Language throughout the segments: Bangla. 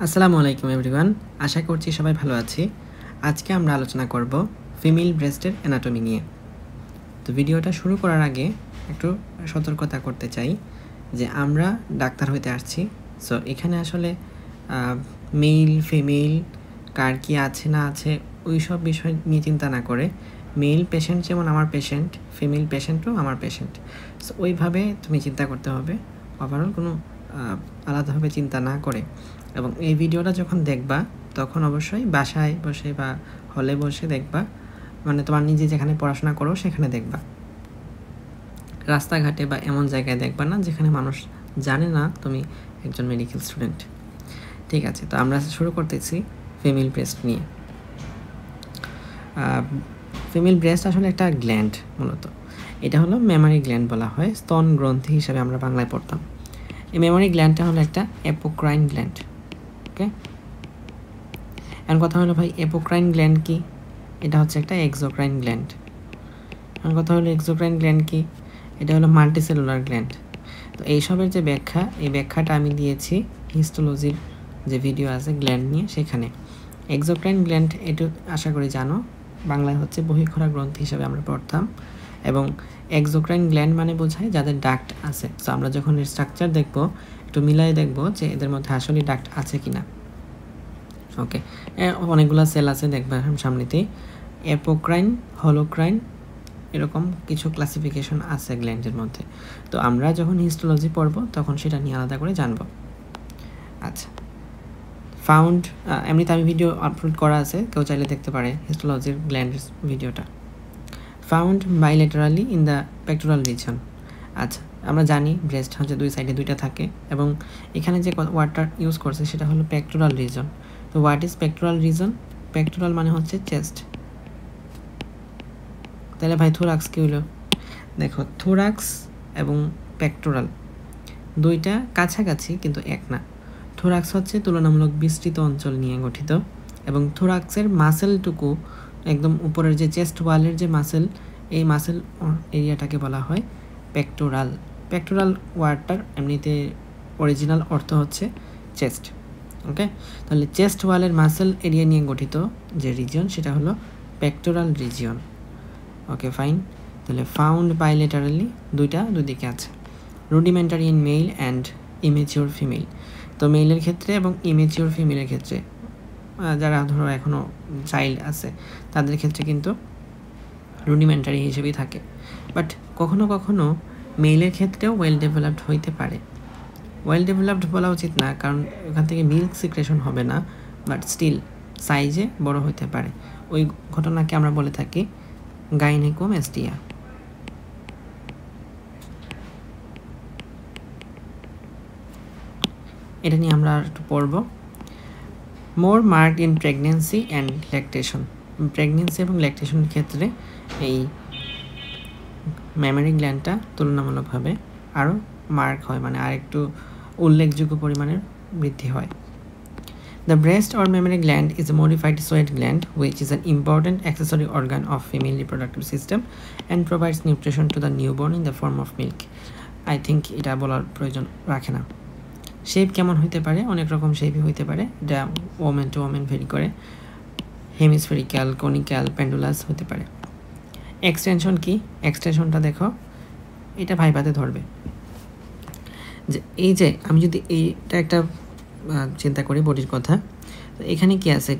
আসসালামু আলাইকুম এভরিওয়ান, আশা করছি সবাই ভালো আছি। আজকে আমরা আলোচনা করব ফিমেল ব্রেস্টের অ্যানাটমি নিয়ে। তো ভিডিওটা শুরু করার আগে একটু সতর্কতা করতে চাই যে আমরা ডাক্তার হইতে আসছি। সো এখানে আসলে মেল ফিমেল কার কি আছে না আছে ওই সব বিষয় নিয়ে চিন্তা না করে, মেল পেশেন্ট যেমন আমার পেশেন্ট, ফিমেল পেশেন্টও আমার পেশেন্ট, সো ওইভাবে তুমি চিন্তা করতে হবে। ওভারঅল কোনো আলাদাভাবে চিন্তা না করে, এবং এই ভিডিওটা যখন দেখবা তখন অবশ্যই বাসায় বসে বা হলে বসে দেখবা, মানে তোমার নিজে যেখানে পড়াশোনা করো সেখানে দেখবা। রাস্তাঘাটে বা এমন জায়গায় দেখবা না যেখানে মানুষ জানে না তুমি একজন মেডিকেল স্টুডেন্ট। ঠিক আছে, তো আমরা শুরু করতেছি ফিমেল ব্রেস্ট নিয়ে। ফিমেল ব্রেস্ট আসলে একটা গ্ল্যান্ড, মূলত এটা হলো মেমারি গ্ল্যান্ড বলা হয়, স্তন গ্রন্থি হিসাবে আমরা বাংলায় পড়তাম। এই মেমারি গ্ল্যান্ডটা হলো একটা অ্যাপোক্রাইন গ্ল্যান্ড। ওকে, এখন কথা হলো ভাই অ্যাপোক্রাইন গ্ল্যান্ড কি? এটা হচ্ছে একটা এক্সোক্রাইন গ্ল্যান্ড। এখন কথা হলো এক্সোক্রাইন গ্ল্যান্ড কি? এটা হলো মাল্টিসেলুলার গ্ল্যান্ড। তো এইসবের যে ব্যাখ্যা, এই ব্যাখ্যাটা আমি দিয়েছি হিস্টোলজির যে ভিডিও আছে গ্ল্যান্ড নিয়ে, সেখানে। এক্সোক্রাইন গ্ল্যান্ড এটা আশা করি জানো, বাংলায় হচ্ছে বহিঃখরা গ্রন্থি হিসাবে আমরা পড়তাম। এবং এক্সোক্রাইন গ্ল্যান্ড মানে বোঝায় যাদের ডাক্ট আছে। তো আমরা যখন এর স্ট্রাকচার দেখব, একটু মিলাই দেখব যে এদের মধ্যে আসলে ডাক্ট আছে কিনা। ওকে, অনেকগুলো সেল আছে দেখবা সামনেতেই, অ্যাপোক্রাইন, হলোক্রাইন, এরকম কিছু ক্লাসিফিকেশন আছে গ্ল্যান্ডের মধ্যে। তো আমরা যখন হিস্টোলজি পড়ব তখন সেটা নিয়ে আলাদা করে জানব। আচ্ছা, ফাউন্ড, এমনিতে আমি ভিডিও আপলোড করা আছে, কেউ চাইলে দেখতে পারে হিস্টোলজির গ্ল্যান্ডের ভিডিওটা। Found bilaterally in the pectoral region. আচ্ছা, আমরা জানি ব্রেস্ট হচ্ছে দুই সাইডে দুইটা থাকে, এবং এখানে যে ওয়ার্ডটা ইউজ করছে সেটা হলো পেক্টোরাল রিজন। তো what is pectoral reason? Pectoral মানে হচ্ছে চেস্ট। তাহলে ভাই থোরাক্স কী হলো? দেখো, থোরাক্স এবং পেক্টোরাল দুইটা কাছাকাছি কিন্তু এক না। থোরাক্স হচ্ছে তুলনামূলক বিস্তৃত অঞ্চল নিয়ে গঠিত, এবং থোরাক্সের মাসেলটুকু একদম উপরের যে চেস্ট ওয়ালের যে মাসেল, এই মাসেল এরিয়াটাকে বলা হয় পেক্টোরাল। পেক্টোরাল ওয়ার্ডটার এমনিতে অরিজিনাল অর্থ হচ্ছে চেস্ট। ওকে, তাহলে চেস্ট ওয়ালের মাসেল এরিয়া নিয়ে গঠিত যে রিজিয়ন সেটা হলো পেক্টোরাল রিজিয়ন। ওকে ফাইন, তাহলে ফাউন্ড বাইলেটারালি দুই দিকে আছে। Rudimentary in male and immature female. তো মেলের ক্ষেত্রে এবং ইমেচিওর ফিমেলের ক্ষেত্রে, যারা ধরো এখনও চাইল্ড আছে তাদের ক্ষেত্রে কিন্তু রুডিমেন্টারি হিসেবেই থাকে। বাট কখনো কখনো মেলের ক্ষেত্রেও ওয়েল ডেভেলপড হইতে পারে। ওয়েল ডেভেলপড বলা উচিত না, কারণ ওখান থেকে মিল্ক সিক্রেশন হবে না, বাট স্টিল সাইজে বড় হইতে পারে। ওই ঘটনাকে আমরা বলে থাকি গাইনেকোমেস্টিয়া। এটা নিয়ে আমরা একটু পড়ব। More marked in pregnancy and lactation. Pregnancy এবং ল্যাকটেশনের ক্ষেত্রে এই মেমারি গ্ল্যান্ডটা তুলনামূলকভাবে আরও মার্ক হয়, মানে আর একটু উল্লেখযোগ্য পরিমাণের বৃদ্ধি হয়। The breast or mammary gland is a modified sweat gland which is an important accessory organ of female reproductive system and provides nutrition to the newborn in the form of milk. I think এটা বলার প্রয়োজন রাখে না। শেপ কেমন হইতে পারে? অনেক রকম শেপই হইতে পারে, এটা ওমেন টু ওমেন ভেরি করে। হেমিস্ফেরিক্যাল, কনিক্যাল, পেন্ডুলাস হতে পারে। এক্সটেনশন কি? এক্সটেনশনটা দেখো, এটা ভাইভাতে ধরবে যে এই যে আমি যদি এইটা একটা চিন্তা করি বডির কথা, তো এখানে কি আছে?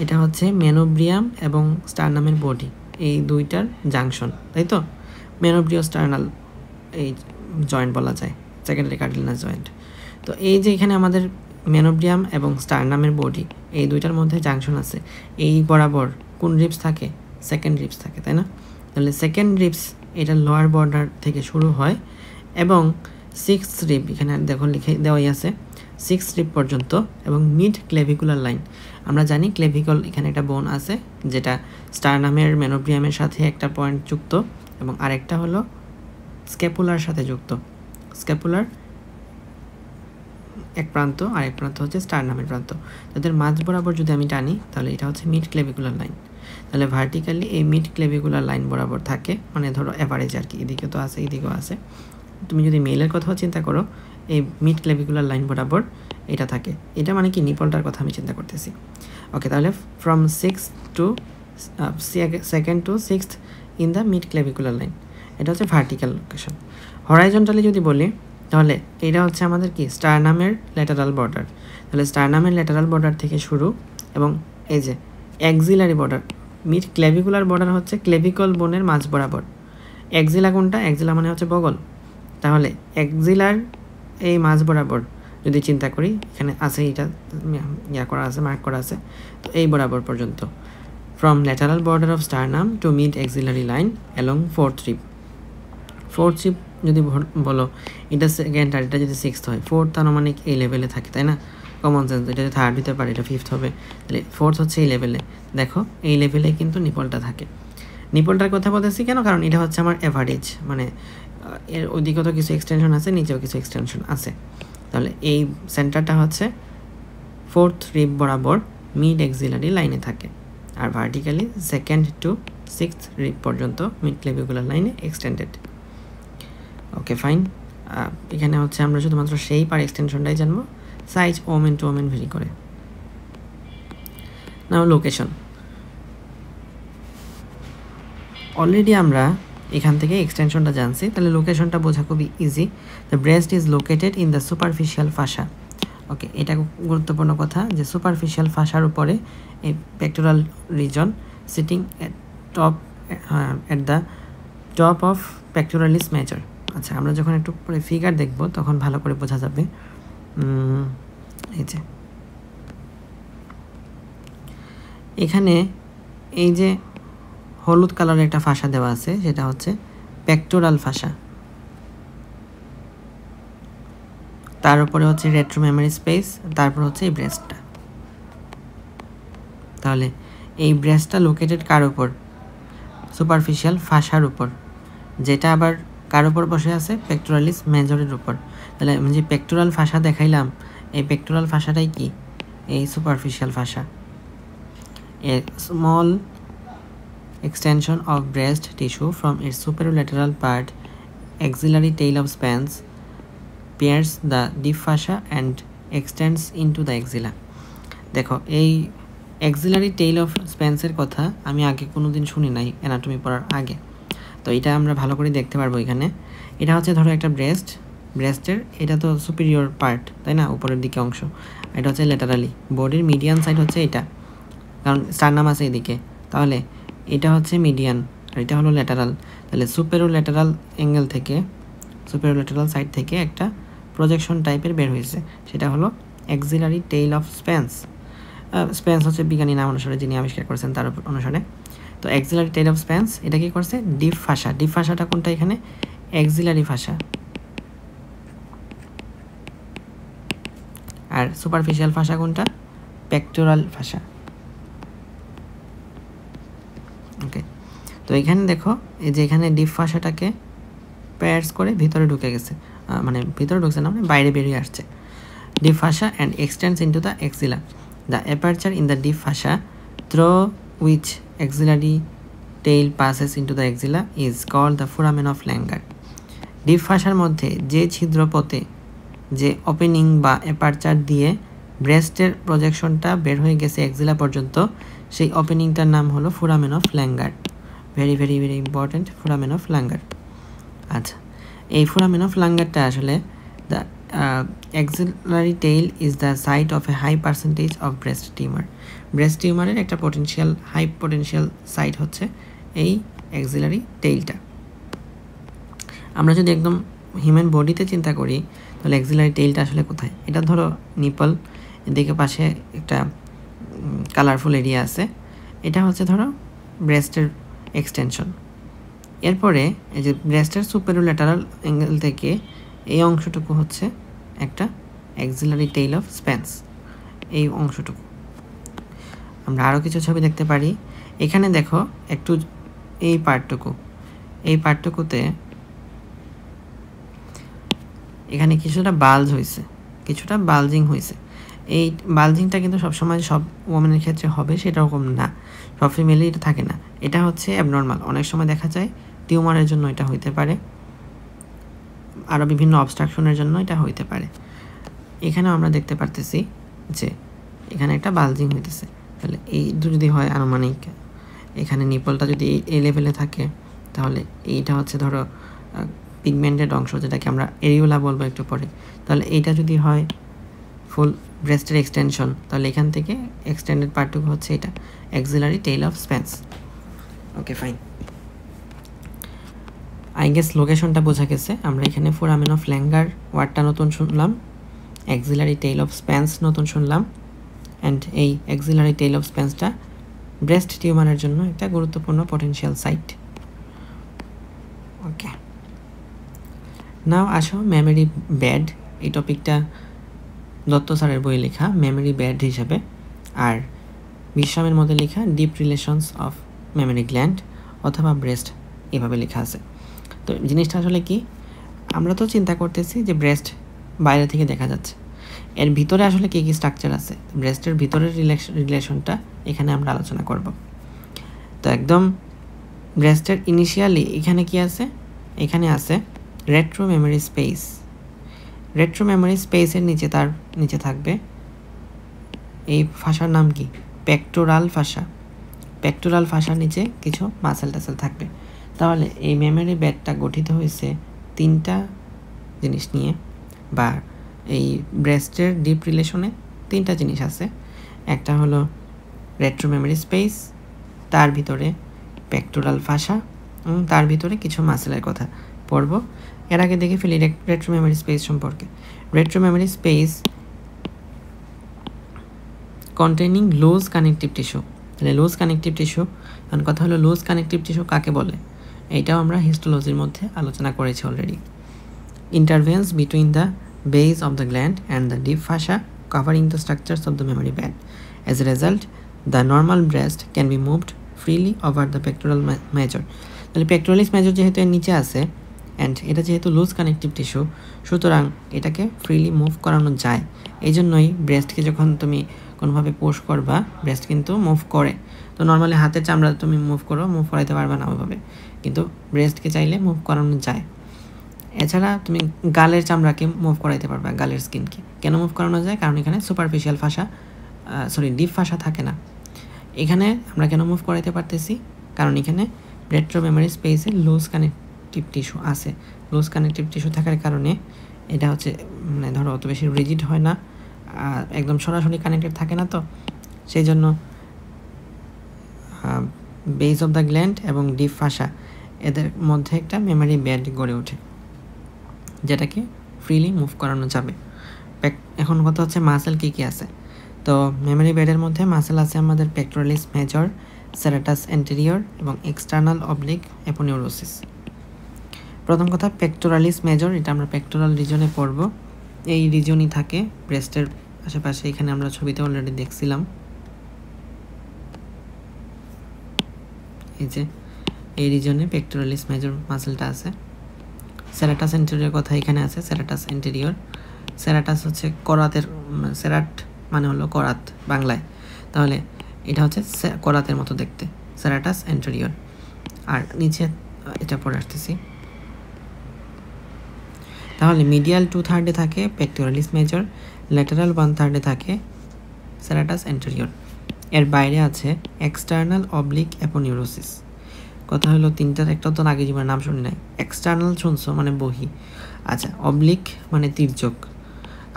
এটা হচ্ছে মেনোব্রিয়াম এবং স্টারনামের বডি, এই দুইটার জাংশন, তাই তো? মেনোব্রিও স্টারনাল এই জয়েন্ট বলা যায়, সেকেন্ডারি কার্টিলেনাস জয়েন্ট। তো এই যে এখানে আমাদের মেনোব্রিয়াম এবং স্টারনামের বডি, এই দুইটার মধ্যে জাংশন আছে। এই বরাবর কোন রিপস থাকে? সেকেন্ড রিপস থাকে, তাই না? তাহলে সেকেন্ড রিপস এটা লোয়ার বর্ডার থেকে শুরু হয় এবং 6 রিপ, এখানে দেখো লিখে দেওয়াই আছে 6 রিপ পর্যন্ত, এবং মিড ক্লেভিকুলার লাইন। আমরা জানি ক্লেভিকল এখানে একটা বোন আছে যেটা স্টারনামের মেনোব্রিয়ামের সাথে একটা পয়েন্ট যুক্ত, এবং আরেকটা হলো স্ক্যাপুলার সাথে যুক্ত। স্ক্যাপুলার এক প্রান্ত, আরেক প্রান্ত হচ্ছে স্টারনামের প্রান্ত। তাদের মাঝ বরাবর যদি আমি টানি তাহলে এটা হচ্ছে মিড ক্লেভিকুলার লাইন। তাহলে ভার্টিক্যালি এই মিড ক্লেভিকুলার লাইন বরাবর থাকে, মানে ধরো অ্যাভারেজ আর কি, এদিকে তো আছে এদিকেও আছে। তুমি যদি মেলের কথাও চিন্তা করো, এই মিড ক্লেভিকুলার লাইন বরাবর এটা থাকে। এটা মানে কি নিপলটার কথা আমি চিন্তা করতেছি। ওকে, তাহলে from 6th to 2nd to 6th in the mid clavicular line, এটা হচ্ছে ভার্টিক্যাল লোকেশন। হরাইজন্টালি যদি বলি তাহলে এটা হচ্ছে আমাদের কি স্টারনামের ল্যাটারাল বর্ডার। তাহলে স্টারনামের ল্যাটারাল বর্ডার থেকে শুরু এবং এই যে অ্যাক্সিলারি বর্ডার, মিড ক্লেভিকুলার বর্ডার হচ্ছে ক্লেভিকল বোনের মাঝ বরাবর। অ্যাক্সিলা কোনটা? অ্যাক্সিলা মানে হচ্ছে বগল। তাহলে অ্যাক্সিলার এই মাঝ বরাবর যদি চিন্তা করি, এখানে আছে এটা করা আছে, মার্ক করা আছে, তো এই বরাবর পর্যন্ত from lateral border of sternum to mid axillary line along 4th rib। 4th rib যদি বলো এটা 2nd আর এটা যদি 6th হয়, 4th আনুমানিক এই লেভেলে থাকে, তাই না? কমন সেন্স, এটা 3rd হতে পারে, এটা 5th হবে, তাহলে 4th হচ্ছে এই লেভেলে। দেখো এই লেভেলে কিন্তু নিপলটা থাকে। নিপলটার কথা বলতেছি কেন? কারণ এটা হচ্ছে আমার অ্যাভারেজ, মানে এর ওদিকেও তো কিছু এক্সটেনশন আছে, নিচেও কিছু এক্সটেনশন আছে। তাহলে এই সেন্টারটা হচ্ছে 4th rib বরাবর মিড অ্যাক্সিলারি লাইনে থাকে, আর vertically 2nd to 6th rib পর্যন্ত মিড ক্লেভিকুলার লাইনে এক্সটেন্ডেড। ওকে ফাইন, এখানে হচ্ছে আমরা শুধুমাত্র শেপ আর এক্সটেনশনটাই জানবো, size women to women vary করে। নাও লোকেশন, অলরেডি আমরা এখান থেকে এক্সটেনশনটা জানছি, তাহলে লোকেশনটা বোঝা খুবই easy. The breast is located in the superficial fascia. Okay, এটা গুরুত্বপূর্ণ কথা যে সুপারফিশিয়াল ফাসার উপরে এই pectoral region sitting at the top of pectoralis major. আচ্ছা, আমরা যখন একটু পরে ফিগার দেখব তখন ভালো করে বোঝা যাবে। এই যে এখানে এই যে হলুদ কালারের একটা ফাসা দেওয়া আছে, সেটা হচ্ছে পেক্টোরাল ফাসা। তার উপরে হচ্ছে রেট্রোমেমোরি স্পেস, তারপর হচ্ছে এই ব্রেস্টটা। তাহলে এই ব্রেস্টটা লোকেটেড কার উপর? সুপারফিশিয়াল ফাসার উপর, যেটা আবার কার উপর বসে আছে? পেক্টোরালিস মেজরের উপর। তাহলে আমি যে পেক্টোরাল ফাসা দেখাইলাম, এই পেক্টোরাল ফাসাটাই কি? এই superficial ফাসা। A small extension of breast tissue from its superolateral part, axillary tail of spans, pierces the deep fascia and extends into the axilla. দেখো এই axillary tail of spans এর কথা আমি আগে কোনোদিন শুনি নাই অ্যানাটমি পড়ার আগে, তো এটা আমরা ভালো করে দেখতে পারবো। এখানে এটা হচ্ছে ধরো একটা ব্রেস্টের এটা তো সুপিরিয়র পার্ট, তাই না, উপরের দিকে অংশ। এটা হচ্ছে ল্যাটারালি, বডির মিডিয়ান সাইড হচ্ছে এটা, কারণ স্টারনাম আছে এদিকে। তাহলে এটা হচ্ছে মিডিয়ান আর এটা হলো ল্যাটারাল। তাহলে সুপেরোল্যাটারাল অ্যাঙ্গেল থেকে, সুপেরোল্যাটারাল সাইড থেকে একটা প্রজেকশন টাইপের বের হয়েছে, সেটা হলো অ্যাক্সিলারি টেইল অফ স্প্যান্স। স্প্যান্স হচ্ছে বিজ্ঞানী নাম অনুসারে যিনি আবিষ্কার করেছেন তার অনুসারে। তো অ্যাক্সিলারি টেইল অফ স্প্যান্স এটা কি করছে? ডিপ ফাসা। ডিপ ফাসাটা কোনটা? এখানে অ্যাক্সিলারি ফাসা। আর সুপারফিশিয়াল ফাসা কোনটা? পেক্টোরাল ফাসা। ওকে, তো এখানে দেখো এই যে এখানে ডিপ ফাসাটাকে প্যারস করে ভিতরে ঢুকে গেছে, মানে ভিতরে ঢুকছে না, মানে বাইরে বেরিয়ে আসছে। Deep fascia and extends into the axilla. The aperture in the deep fascia through which axillary tail passes into the axilla is called the foramen of Langer. Deep ফাসার মধ্যে যে ছিদ্রপথে, যে ওপেনিং বা অ্যাপারচার দিয়ে ব্রেস্টের প্রজেকশনটা বের হয়ে গেছে এক্সিলা পর্যন্ত, সেই ওপেনিংটার নাম হলো foramen of Langer. Very very very important, foramen of Langer. আচ্ছা, এই ফোরামেন অফ ল্যাঙ্গারটা আসলে the axillary tail is the site of a high percentage of breast tumour. Breast টিউমারের একটা হাই পোটেনশিয়াল সাইট হচ্ছে এই অ্যাক্সিলারি টেইলটা। আমরা যদি একদম হিউম্যান বডিতে চিন্তা করি তাহলে অ্যাক্সিলারি টেইলটা আসলে কোথায়? এটা ধরো নিপল, এদিকে পাশে একটা কালারফুল এরিয়া আছে, এটা হচ্ছে ধরো ব্রেস্টের এক্সটেনশন। এরপরে এই যে ব্রেস্টের সুপেরোল্যাটারাল অ্যাঙ্গেল থেকে এই অংশটুকু হচ্ছে একটা অ্যাক্সিলারি টেইল অফ স্প্যান্স, এই অংশটুকু। আমরা আরও কিছু ছবি দেখতে পারি। এখানে দেখো একটু এই পার্টটুকুতে এখানে কিছুটা বালজ হয়েছে, কিছুটা বালজিং হয়েছে। এই বালজিংটা কিন্তু সবসময় সব ওমেনের ক্ষেত্রে হবে সেরকম না, সব ফিমেলি এটা থাকে না, এটা হচ্ছে অ্যাবনর্মাল। অনেক সময় দেখা যায় টিউমারের জন্য এটা হইতে পারে, আরও বিভিন্ন অবস্ট্রাকশনের জন্য এটা হইতে পারে। এখানেও আমরা দেখতে পারতেছি যে এখানে একটা বালজিং হইতেছে, তাহলে এই যদি হয় আনুমানিক এখানে নিপলটা যদি এই লেভেলে থাকে, তাহলে এইটা হচ্ছে ধরো পিগমেন্টেড অংশ, যেটাকে আমরা এরিওলা বলবো একটু পরে। তাহলে এইটা যদি হয় ফুল ব্রেস্টের এক্সটেনশন, তাহলে এখান থেকে এক্সটেন্ডেড পার্টটুকু হচ্ছে এটা axillary tail of Spence. Okay fine, I guess লোকেশনটা বোঝা গেছে। আমরা এখানে ফোরামেন অফ ল্যাঙ্গার ওয়ার্ডটা নতুন শুনলাম, অ্যাক্সিলারি টেইল অফ স্প্যান্স নতুন শুনলাম, অ্যান্ড এই অ্যাক্সিলারি টেইল অফ স্প্যান্সটা ব্রেস্ট টিউমারের জন্য একটা গুরুত্বপূর্ণ পটেনশিয়াল সাইট। ওকে, নাও আসো মেমোরি ব্যাড। এই টপিকটা দত্ত স্যারের বই লেখা মেমোরি ব্যাড হিসাবে, আর বিশ্রামের মধ্যে লেখা deep relations of memory gland অথবা ব্রেস্ট, এভাবে লেখা আছে। তো জিনিসটা আসলে কি, আমরা তো চিন্তা করতেছি যে ব্রেস্ট বাইরে থেকে দেখা যাচ্ছে, এর ভিতরে আসলে কী কী স্ট্রাকচার আছে, ব্রেস্টের ভিতরের রিলেশনটা এখানে আমরা আলোচনা করব। তো একদম ব্রেস্টের ইনিশিয়ালি এখানে কি আছে, এখানে আছে retro memory space. Retro memory স্পেসের নিচে তার নিচে থাকবে এই ফাঁসার নাম কি, পেক্টোরাল ফাঁসা। পেক্টোরাল ফাঁসার নিচে কিছু মাসেল টাসেল থাকবে। তাহলে এই মেমোরি ব্যাডটা গঠিত হয়েছে তিনটা জিনিস নিয়ে, বা এই ব্রেস্টের ডিপ রিলেশনে তিনটা জিনিস আছে। একটা হলো রেট্রো মেমোরি স্পেস, তার ভিতরে পেক্টোরাল ফাঁসা, তার ভিতরে কিছু মাসেলের কথা পড়ব। এর আগে দেখে ফেলি রেট্রো মেমোরি স্পেস সম্পর্কে। Retromammary space containing loose connective tissue. তাহলে লুজ কানেকটিভ টিস্যু, কারণ কথা হলো লুজ কানেকটিভ টিস্যু কাকে বলে, এইটাও আমরা হিস্টোলজির মধ্যে আলোচনা করেছি already. Intervenes between the base of the gland and the deep fascia covering the structures of the memory band. As a result, the normal breast can be moved freely over the pectoral major. তাহলে পেক্টোরালিস মেজর যেহেতু এর নিচে আছে অ্যান্ড এটা যেহেতু লুজ কানেকটিভ টিস্যু, সুতরাং এটাকে ফ্রিলি মুভ করানো যায়। এই জন্যই ব্রেস্টকে যখন তুমি কোনোভাবে পুশ করবা, ব্রেস্ট কিন্তু মুভ করে। তো নর্মালি হাতের চামড়া তুমি মুভ করাইতে পারবে না ওইভাবে, কিন্তু ব্রেস্টকে চাইলে মুভ করানো যায়। এছাড়া তুমি গালের চামড়াকে মুভ করাইতে পারবে, গালের স্কিনকে। কেন মুভ করানো যায়, কারণ এখানে সুপারফিশিয়াল ফাঁসা ডিপ ফাঁসা থাকে না। এখানে আমরা কেন মুভ করাইতে পারতেছি, কারণ এখানে রেট্রো মেমোরি স্পেসে লুজ কানেকটিভ টিস্যু আছে। লুজ কানেকটিভ টিস্যু থাকার কারণে এটা হচ্ছে মানে ধরো অত বেশি রিজিড হয় না, একদম সরাসরি কানেক্টেড থাকে না। তো সেই জন্য বেস অফ দ্য গ্ল্যান্ড এবং ডিপ ফাঁসা এদের মধ্যে একটা মেমোরি ব্যাড গড়ে ওঠে, যেটাকে ফ্রিলি মুভ করানো যাবে। এখন কথা হচ্ছে মাসেল কী কী আছে। তো মেমোরি ব্যাডের মধ্যে মাসেল আছে আমাদের পেক্টোরালিস মেজর, সেরাটাস অ্যান্টেরিয়র এবং এক্সটার্নাল অবলিক অ্যাপোনিউরোসিস। প্রথম কথা পেক্টোরালিস মেজর, এটা আমরা পেক্টোরাল রিজনে পড়ব। এই রিজনই থাকে ব্রেস্টের আশেপাশে, এখানে আমরা ছবিতে অলরেডি দেখছিলাম। এই যে এই রিজনে পেক্টোরালিস মেজর মাসেলটা আছে। সেরাটাস অ্যান্টেরিয়র কথা এখানে আছে, সেরাটাস অ্যান্টেরিয়র। সেরাটাস হচ্ছে করাতের, সেরাট মানে হলো করাত বাংলায়, তাহলে এটা হচ্ছে করাতের মতো দেখতে, সেরাটাস অ্যান্টেরিয়র। আর নিচে এটা পরে আসতেছি। তাহলে মিডিয়াল 2/3 থাকে পেক্টোরালিস মেজর, ল্যাটারাল 1/3 থাকে সেরাটাস অ্যান্টেরিয়র। এর বাইরে আছে এক্সটার্নাল অবলিক অ্যাপোনিউরোসিস। কথা হলো তিনটার একটা তো আগে জীবনের নাম শুনি নাই। এক্সটার্নাল শুনছো মানে বহি, আচ্ছা অবলিক মানে তির্যক,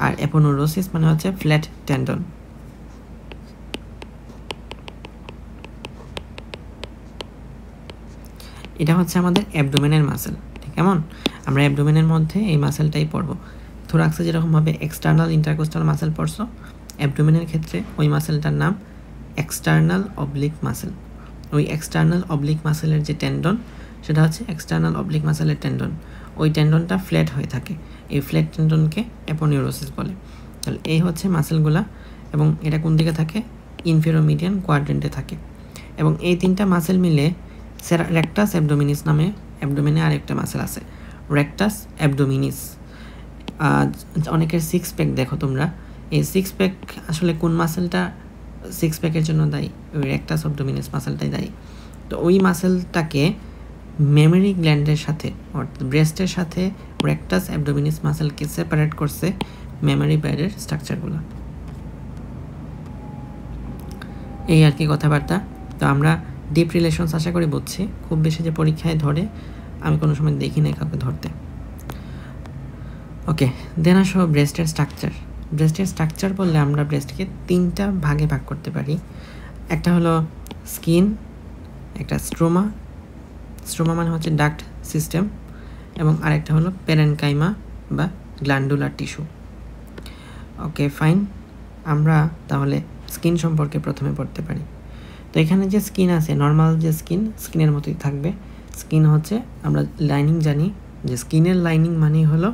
আর অ্যাপোনিউরোসিস মানে হচ্ছে ফ্ল্যাট টেন্ডন। এটা হচ্ছে আমাদের অ্যাবডোমেনের মাসেল, ঠিক এমন আমরা অ্যাবডোমেনের মধ্যে এই মাসেলটাই পড়ব। থোরাক্সে যেরকমভাবে এক্সটার্নাল ইন্টারকোস্টাল মাসেল পড়ছো, অ্যাবডোমেনের ক্ষেত্রে ওই মাসেলটার নাম এক্সটার্নাল অবলিক মাসেল। ওই এক্সটার্নাল অবলিক মাসেলের যে টেন্ডন, সেটা হচ্ছে এক্সটার্নাল অবলিক মাসেলের টেন্ডন। ওই টেন্ডনটা ফ্ল্যাট হয়ে থাকে, এই ফ্ল্যাট টেন্ডনকে অ্যাপোনিউরোসিস বলে। তাহলে এই হচ্ছে মাসেলগুলা, এবং এটা কোন দিকে থাকে, ইনফেরোমিডিয়ান কোয়াড্রেন্টে থাকে। এবং এই তিনটা মাসেল মিলে রেক্টাস অ্যাবডোমিনিস নামে অ্যাবডোমেনে আরেকটা মাসেল আছে, রেক্টাস অ্যাবডোমিনিস। অনেকের সিক্স প্যাক দেখো তোমরা, এই সিক্স প্যাক আসলে কোন মাসেলটা সিক্স প্যাকের জন্য দায়ী, ওই রেক্টাস অ্যাবডোমিনিস মাসেলটাই দায়ী। তো ওই মাসেলটাকে মেমরি গ্ল্যান্ডের সাথে অর্থাৎ ব্রেস্টের সাথে রেকটাস অ্যাবডোমিনিস মাসেলকে সেপারেট করছে মেমরি প্যাডের স্ট্রাকচারগুলো। এই আর কি কথাবার্তা। তো আমরা ডিপ রিলেশনস আশা করি বুঝছি। খুব বেশি যে পরীক্ষায় ধরে আমি কোনো সময় দেখি নাই কাউকে ধরতে। ওকে, দেন আসো ব্রেস্টের স্ট্রাকচার। ব্রেস্টের স্ট্রাকচার বললে আমরা ব্রেস্টকে 3টা ভাগে ভাগ করতে পারি। একটা হলো স্কিন, একটা স্ট্রোমা, স্ট্রোমা মানে হচ্ছে ডাক্ট সিস্টেম, এবং আরেকটা হলো প্যারেনকাইমা বা গ্ল্যান্ডুলার টিস্যু। ওকে ফাইন, আমরা তাহলে স্কিন সম্পর্কে প্রথমে পড়তে পারি। তো এখানে যে স্কিন আছে, নর্মাল যে স্কিনের মতোই থাকবে। স্কিন হচ্ছে আমরা লাইনিং জানি যে স্কিনের লাইনিং মানেই হলো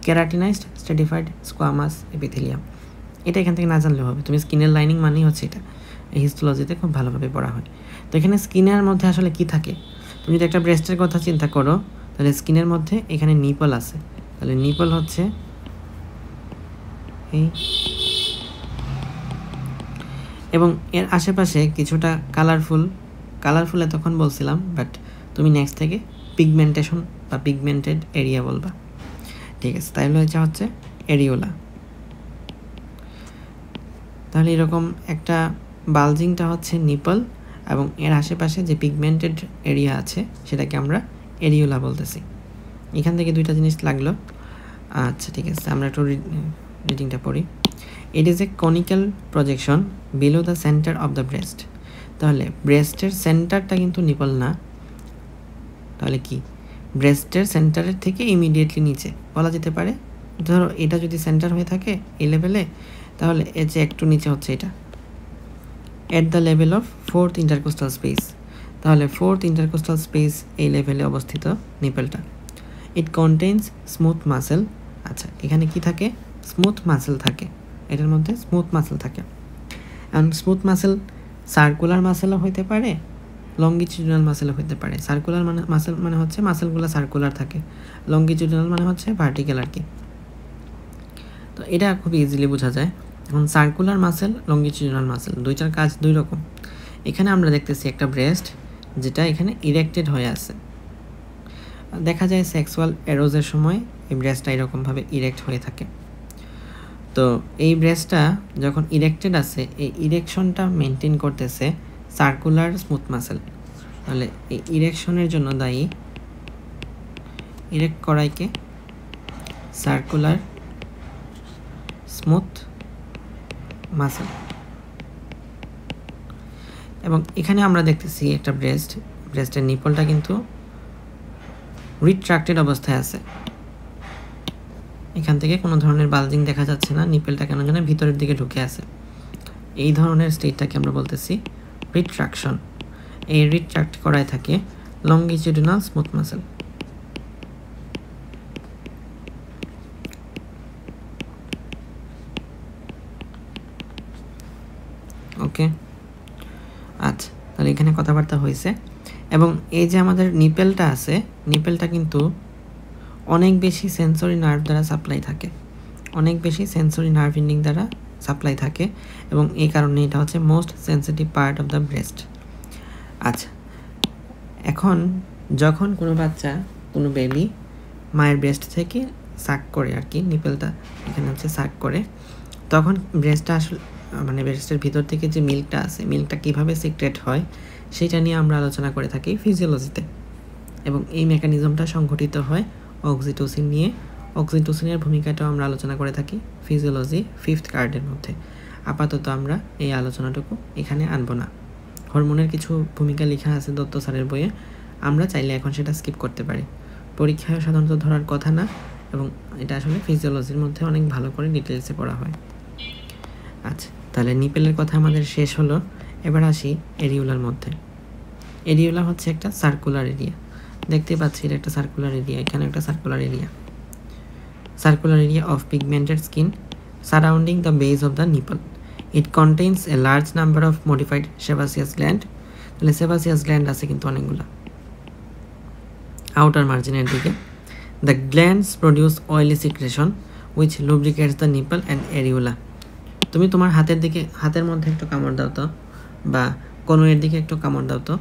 কেরাটিনাইজড স্ট্র্যাটিফাইড স্কোয়ামাস এপিথেলিয়াম। এটা এখান থেকে না জানলেও হবে, তুমি স্কিনের লাইনিং মানেই হচ্ছে এটা, এই হিস্টোলজিতে খুব ভালোভাবে পড়া হয়। তো এখানে স্কিনের মধ্যে আসলে কি থাকে, তুমি যদি একটা ব্রেস্টের কথা চিন্তা করো তাহলে স্কিনের মধ্যে এখানে নিপল আছে, তাহলে নিপল হচ্ছে এই, এবং এর আশেপাশে কিছুটা কালারফুল তখন বলছিলাম, বাট তুমি নেক্সট থেকে পিগমেন্টেশন বা পিগমেন্টেড এরিয়া বলবা। ঠিক আছে, তাহলে এটা হচ্ছে এরিওলা। তাহলে এরকম একটা বালজিংটা হচ্ছে নিপল, এবং এর আশেপাশে যে পিগমেন্টেড এরিয়া আছে সেটাকে আমরা এরিওলা বলতেছি। এখান থেকে 2টা জিনিস লাগলো। আচ্ছা ঠিক আছে, আমরা একটু রিডিংটা পড়ি। It is a conical projection below the centre of the breast. তাহলে ব্রেস্টের সেন্টারটা কিন্তু নিপল না, তাহলে কি, ব্রেস্টের সেন্টারের থেকে ইমিডিয়েটলি নিচে বলা যেতে পারে। ধরো এটা যদি সেন্টার হয়ে থাকে এই লেভেলে, তাহলে এর যে একটু নিচে হচ্ছে এটা, at the level of 4th intercostal space. তাহলে 4th ইন্টারকোস্টাল স্পেস এই লেভেলে অবস্থিত নিপলটা। ইট কন্টেইনস স্মুথ মাসেল। আচ্ছা, এখানে কি থাকে, স্মুথ মাসেল থাকে, এটার মধ্যে স্মুথ মাসেল থাকে। অ্যান্ড স্মুথ মাসেল সার্কুলার মাসেলও হইতে পারে, লঙ্গিটিউডিনাল মাসেলও হইতে পারে। সার্কুলার মাসেল মানে হচ্ছে মাসেলগুলো সার্কুলার থাকে, লঙ্গিটিউডিনাল মানে হচ্ছে ভার্টিক্যাল আর কি। তো এটা খুব ইজিলি বোঝা যায়। এখন সার্কুলার মাসেল, লঙ্গিটিউডিনাল মাসেল, দুইটার কাজ 2 রকম। এখানে আমরা দেখতেছি একটা ব্রেস্ট যেটা এখানে ইরেক্টেড হয়ে আছে। দেখা যায় সেক্সুয়াল এরোজের সময় এই ব্রেস্টটা এরকমভাবে ইরেক্ট হয়ে থাকে। তো এই ব্রেস্টটা যখন ইরেক্টেড আছে, এই ইরেকশনটা মেনটেন করতেছে সার্কুলার স্মুথ মাসেল। তাহলে এই ইরেকশনের জন্য দায়ী, ইরেক্ট করাইকে সার্কুলার স্মুথ মাসেল। এবং এখানে আমরা দেখতেছি একটা ব্রেস্টের নিপলটা কিন্তু রিট্রাক্টেড অবস্থায় আছে, এখান থেকে কোনো ধরনের বালজিং দেখা যাচ্ছে না, নিপলটা কেন যেন ভিতরের দিকে ঢুকে আছে। এই ধরনের স্টেটটাকে আমরা বলতেছি রিট্রাকশন। এই রিট্রাক্ট করায় থাকে লঙ্গিটিউডিনাল স্মুথ মাসেল। ওকে, আচ্ছা, তাহলে এখানে কথাবার্তা হয়েছে। এবং এই যে আমাদের নিপেলটা আছে, নিপেলটা কিন্তু অনেক বেশি সেন্সরি নার্ভ দ্বারা সাপ্লাই থাকে, অনেক বেশি সেন্সরি নার্ভ এন্ডিং দ্বারা সাপ্লাই থাকে, এবং এই কারণে এটা হচ্ছে most sensitive part of the breast. আচ্ছা, এখন যখন কোনো বাচ্চা, কোনো বেবি মায়ের ব্রেস্ট থেকে সাক করে আর কি, নিপেলটা এখানে হচ্ছে সাক করে, তখন ব্রেস্টটা আসলে মানে ব্রেস্টের ভিতর থেকে যে মিল্কটা আছে, মিল্কটা কীভাবে সিক্রেট হয় সেটা নিয়ে আমরা আলোচনা করে থাকি ফিজিওলজিতে। এবং এই মেকানিজমটা সংঘটিত হয় অক্সিটোসিন নিয়ে। অক্সিটোসিনের ভূমিকাটাও আমরা আলোচনা করে থাকি ফিজিওলজি 5th কার্ডের মধ্যে। আপাতত আমরা এই আলোচনাটুকু এখানে আনবো না। হরমোনের কিছু ভূমিকা লেখা আছে দত্ত স্যারের বইয়ে, আমরা চাইলে এখন সেটা স্কিপ করতে পারি, পরীক্ষায় সাধারণত ধরার কথা না, এবং এটা আসলে ফিজিওলজির মধ্যে অনেক ভালো করে ডিটেলসে পড়া হয়। আচ্ছা, তাহলে নিপেলের কথা আমাদের শেষ হলো। এবার আসি এরিওলার মধ্যে। এরিওলা হচ্ছে একটা সার্কুলার এরিয়া, দেখতে পাচ্ছি এটা একটা সার্কুলার এরিয়া, এখানে একটা circular area of pigmented skin surrounding the base of the nipple. It contains a large number of modified sebaceous gland. তাহলে সেবাসিয়াস গ্ল্যান্ড আছে কিন্তু অনেকগুলো আউটার মার্জিনের দিকে। The glands produce oily secretion which lubricates the nipple and areola. তুমি তোমার হাতের মধ্যে একটু কামড় দাও তো, বা কনুয়ের দিকে একটু কামড় দাও তো,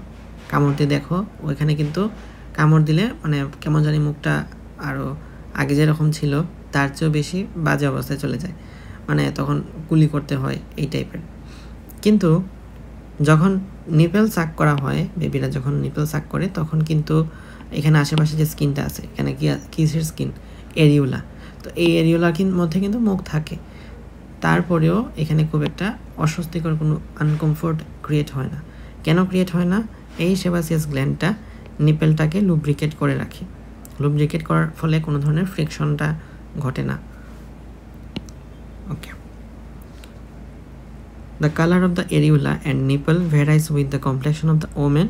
কামড় দিয়ে দেখো ওইখানে কিন্তু কামড় দিলে মানে কেমন জানি মুখটা আরও আগে যেরকম ছিল তার চেয়েও বেশি বাজে অবস্থায় চলে যায়, মানে তখন কুলি করতে হয় এই টাইপের। কিন্তু যখন নিপেল সাক করা হয়, বেবিরা যখন নিপেল সাক করে তখন কিন্তু এখানে আশেপাশে যে স্কিনটা আছে, এখানে কিসের স্কিন, এরিওলা, তো এই এরিওলার মধ্যে কিন্তু মুখ থাকে, তারপরেও এখানে খুব একটা অস্বস্তিকর কোনো আনকমফোর্ট ক্রিয়েট হয় না। কেন ক্রিয়েট হয় না? এই সেবাসিয়াস গ্ল্যান্ডটা নিপেলটাকে লুব্রিকেট করে রাখে, লুব্রিকেট করার ফলে কোনো ধরনের ফ্রিকশনটা ঘটে না। Okay, the colour of the areola and nipple varies with the complexion of the women.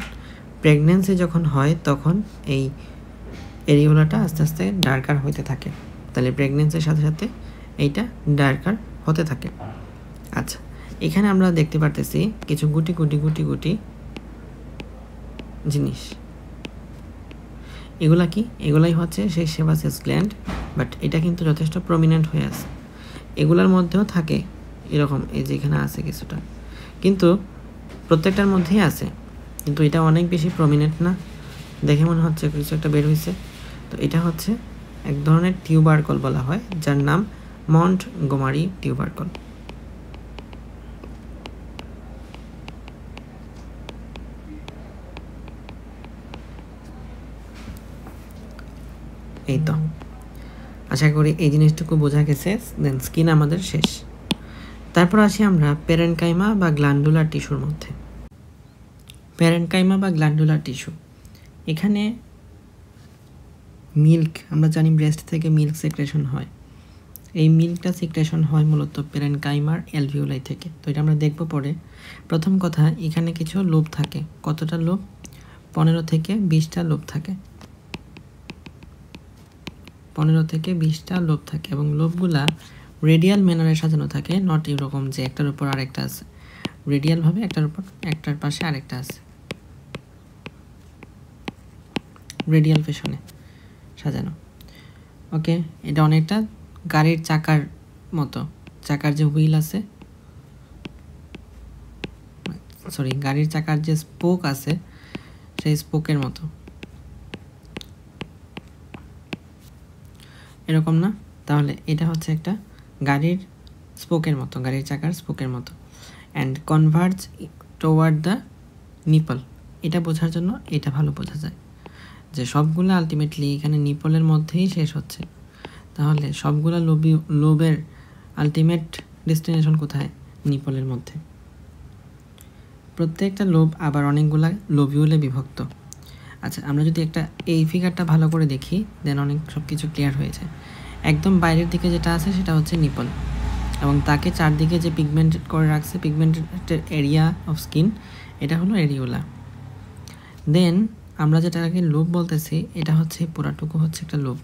Pregnancy যখন হয় তখন এই এরিওলাটা আস্তে আস্তে ডার্কার হতে থাকে, তাহলে প্রেগনেন্সির সাথে সাথে এইটা ডার্কার হতে থাকে। আচ্ছা, এখানে আমরা দেখতে পারতেছি কিছু গুটি গুটি গুটি গুটি জিনিস, এগুলা কি? এগুলাই হচ্ছে সেই সেবাসিয়াস গ্ল্যান্ড, বাট এটা কিন্তু যথেষ্ট প্রমিনেন্ট হয়ে আছে। এগুলার মধ্যেও থাকে এরকম, এই যে এখানে আছে কিছুটা, কিন্তু প্রত্যেকটার মধ্যেই আছে, কিন্তু এটা অনেক বেশি প্রমিনেন্ট না, দেখে মনে হচ্ছে কিছু একটা বের হয়েছে। তো এটা হচ্ছে এক ধরনের টিউবারকল বলা হয়, যার নাম মন্টগোমারি টিউবারকল। এই তো, আশা করি এই জিনিসটুকু বোঝা গেছে। দেন স্কিন আমাদের শেষ। তারপর আসি আমরা প্যারেনকাইমা বা গ্ল্যান্ডুলার টিস্যুর মধ্যে। প্যারেনকাইমা বা গ্ল্যান্ডুলার টিস্যু, এখানে মিল্ক, আমরা জানি ব্রেস্ট থেকে মিল্ক সিক্রেশন হয়, এই মিল্কটা সিক্রেশন হয় মূলত প্যারেনকাইমার অ্যালভিওলাই থেকে। তো এটা আমরা দেখব পরে। প্রথম কথা, এখানে কিছু লোব থাকে। কতটা লোব? 15 থেকে 20টা লোব থাকে, 15 থেকে 20টা লোব থাকে, এবং লোবগুলা রেডিয়াল ম্যানারে সাজানো থাকে, নট এরকম যে একটার উপর আরেকটা আছে, রেডিয়ালভাবে একটার উপর একটার পাশে আরেকটা আছে, রেডিয়াল ফ্যাশনে সাজানো। ওকে, এটা অনেকটা গাড়ির চাকার মতো, চাকার যে হুইল আছে, সরি গাড়ির চাকার যে স্পোক আছে সেই স্পোকের মতো, এরকম না? তাহলে এটা হচ্ছে একটা গাড়ির স্পোকের মতো, গাড়ির চাকার স্পোকের মতো। And converge toward the nipple, এটা বোঝার জন্য এটা ভালো বোঝা যায় যে সবগুলো আলটিমেটলি এখানে নিপলের মধ্যেই শেষ হচ্ছে। তাহলে সবগুলো লোবের আলটিমেট ডেস্টিনেশন কোথায়? নিপলের মধ্যে। প্রত্যেকটা লোব আবার অনেকগুলা লোবিউলে বিভক্ত। আচ্ছা, আমরা যদি একটা এই ফিগারটা ভালো করে দেখি, দেন অনেক সব কিছু ক্লিয়ার হয়েছে। একদম বাইরের দিকে যেটা আছে সেটা হচ্ছে নিপল, এবং তাকে চারদিকে যে পিগমেন্টেড করে রাখছে, পিগমেন্টেড এরিয়া অফ স্কিন, এটা হলো এরিওলা। দেন আমরা যেটাকে লোব বলতেছি, এটা হচ্ছে পুরাটুকু হচ্ছে একটা লোব।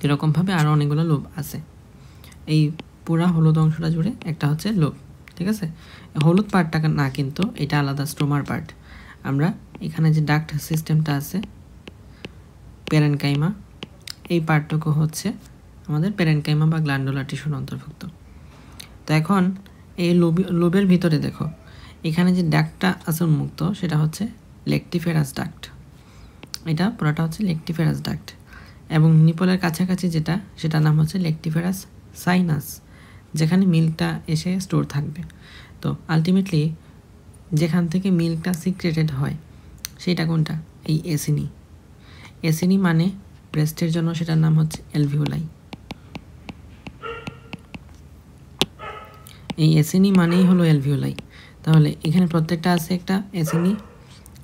এরকমভাবে আরও অনেকগুলো লোব আছে, এই পুরা হলুদ অংশটা জুড়ে একটা হচ্ছে লোব, ঠিক আছে? হলুদ পার্টটা না, কিন্তু এটা আলাদা স্টোমার পার্ট। আমরা এখানে যে ডাক্ট সিস্টেমটা আছে প্যারেনকাইমা, এই পার্টটুকু হচ্ছে আমাদের প্যারেনকাইমা বা গ্ল্যান্ডুলার টিস্যুর অন্তর্ভুক্ত। তো এখন এই লোবের ভিতরে দেখো, এখানে যে ডাক্টটা আছে উন্মুক্ত, সেটা হচ্ছে লেকটিফেরাস ডাক্ট, এটা পুরোটা হচ্ছে লেকটিফেরাস ডাক্ট। এবং নিপলের কাছাকাছি যেটা, সেটার নাম হচ্ছে লেকটিফেরাস সাইনাস, যেখানে মিল্কটা এসে স্টোর থাকবে। তো আলটিমেটলি যেখান থেকে মিল্কটা সিক্রেটেড হয় সেটা কোনটা? এই এসিনি। এসিনি মানে ব্রেস্টের জন্য সেটার নাম হচ্ছে অ্যালভিওলাই। এই এসিনি মানেই হলো অ্যালভিওলাই। তাহলে এখানে প্রত্যেকটা আছে একটা এসিনি,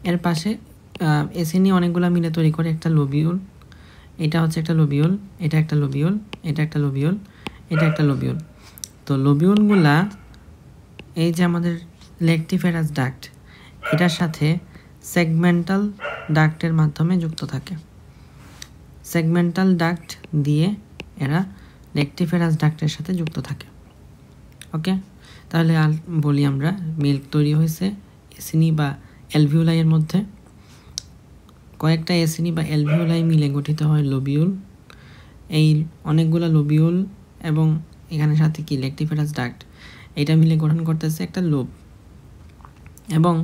এর পাশে এসিনি অনেকগুলো মিলে তৈরি করে একটা লোবিউল। এটা হচ্ছে একটা লোবিউল, এটা একটা লোবিউল, এটা একটা লোবিউল, এটা একটা লোবিউল। তো লোবিউলগুলা এই যে আমাদের লেকটিফেরাস ডাক্ট, এটার সাথে সেগমেন্টাল ডাক্টের মাধ্যমে যুক্ত থাকে। সেগমেন্টাল ডাক্ট দিয়ে এরা লেকটিফেরাস ডাক্টের সাথে যুক্ত থাকে। ওকে, তাহলে বলি আমরা মিল্ক তৈরি হয়েছে এসিনি বা অ্যালভিওলাইয়ের মধ্যে। কয়েকটা এসিনি বা অ্যালভিওলাই মিলে গঠিত হয় লোবিউল। এই অনেকগুলো লোবিউল এবং এখানে সাথে কি লেকটিফেরাস ডাক্ট, এটা মিলে গঠন করতেছে একটা লোব। এবং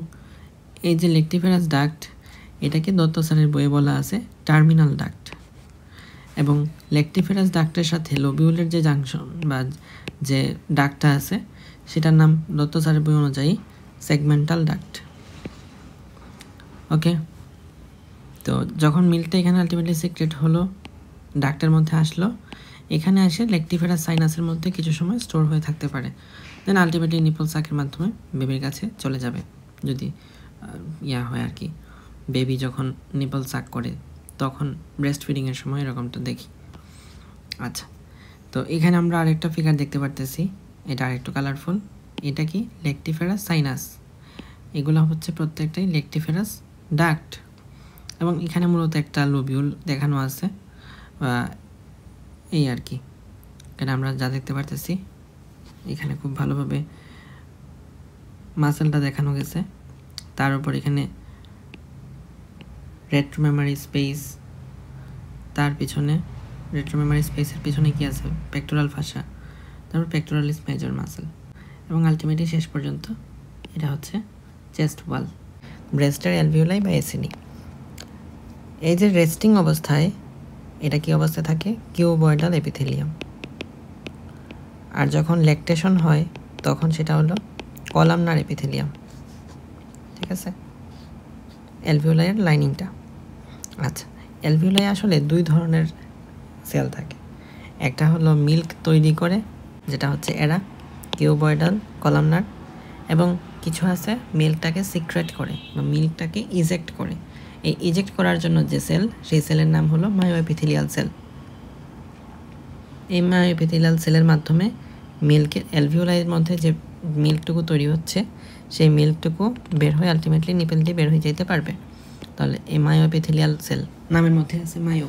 এই যে লেকটিফেরাস ডাক্ট, এটাকে দত্ত স্যারের বইয়ে বলা আছে টার্মিনাল ডাক্ট। এবং লেকটিফেরাস ডাক্টের সাথে লোবিউলের যে জাংশন বা যে ডাক্টটা আছে সেটার নাম দত্ত স্যারের বই অনুযায়ী সেগমেন্টাল ডাক্ট। ওকে, তো যখন মিল্কটা এখানে আলটিমেটলি সিক্রেট হলো, ডাক্টের মধ্যে আসলো, এখানে এসে লেকটিফেরাস সাইনাসের মধ্যে কিছু সময় স্টোর হয়ে থাকতে পারে, দেন আলটিমেটলি নিপল সাকের মাধ্যমে বেবির কাছে চলে যাবে। যদি ইয়া হয় আর কি, বেবি যখন নিপল সাক করে তখন ব্রেস্ট ফিডিংয়ের সময় এরকমটা দেখি। আচ্ছা, তো এখানে আমরা আরেকটা ফিগার দেখতে পারতেছি, এটা আরেকটু কালারফুল। এটা কি লেকটিফেরাস সাইনাস, এগুলো হচ্ছে প্রত্যেকটাই লেকটিফেরাস ডাক্ট। এবং এখানে মূলত একটা লোবিউল দেখানো আছে, এই আর কি। এখানে আমরা যা দেখতে পারতেছি, এখানে খুব ভালোভাবে মাসেলটা দেখানো গেছে, তার উপর এখানে রেট্রোমেমারি স্পেস, তার পিছনে রেট্রোমেমারি স্পেসের পিছনে কি আছে, পেক্টোরাল ফাসা, তারপর পেক্টোরালিস মেজর মাসেল, এবং আলটিমেটলি শেষ পর্যন্ত এটা হচ্ছে চেস্ট ওয়াল, ব্রেস্টের অ্যালভিওলাই বা এসিনি। এই যে রেস্টিং অবস্থায় এটা কি অবস্থায় থাকে, কিউবয়েডাল এপিথেলিয়াম। আর যখন ল্যাকটেশন হয় তখন সেটা হলো কলামনার এপিথেলিয়াম। ঠিক আছে, অ্যালভিওলাইয়ের লাইনিংটা। আচ্ছা, অ্যালভিওলাই আসলে দুই ধরনের সেল থাকে, একটা হলো মিল্ক তৈরি করে, যেটা হচ্ছে এরা কিউবয়েডাল কলামনার, এবং কিছু আছে মিল্কটাকে সিক্রেট করে বা মিল্কটাকে ইজেক্ট করে। এই ইজেক্ট করার জন্য যে সেল, সেই সেলের নাম হলো মায়োএপিথেলিয়াল সেল। এই মায়োএপিথেলিয়াল সেলের মাধ্যমে মিল্কের অ্যালভিওলাইয়ের মধ্যে যে মিল্কটুকু তৈরি হচ্ছে, সেই মিল্কটুকু বের হয়ে আলটিমেটলি নিপেল দিয়ে বের হয়ে যেতে পারবে। তাহলে এই মায়োএপিথেলিয়াল সেল নামের মধ্যে আছে মায়ো,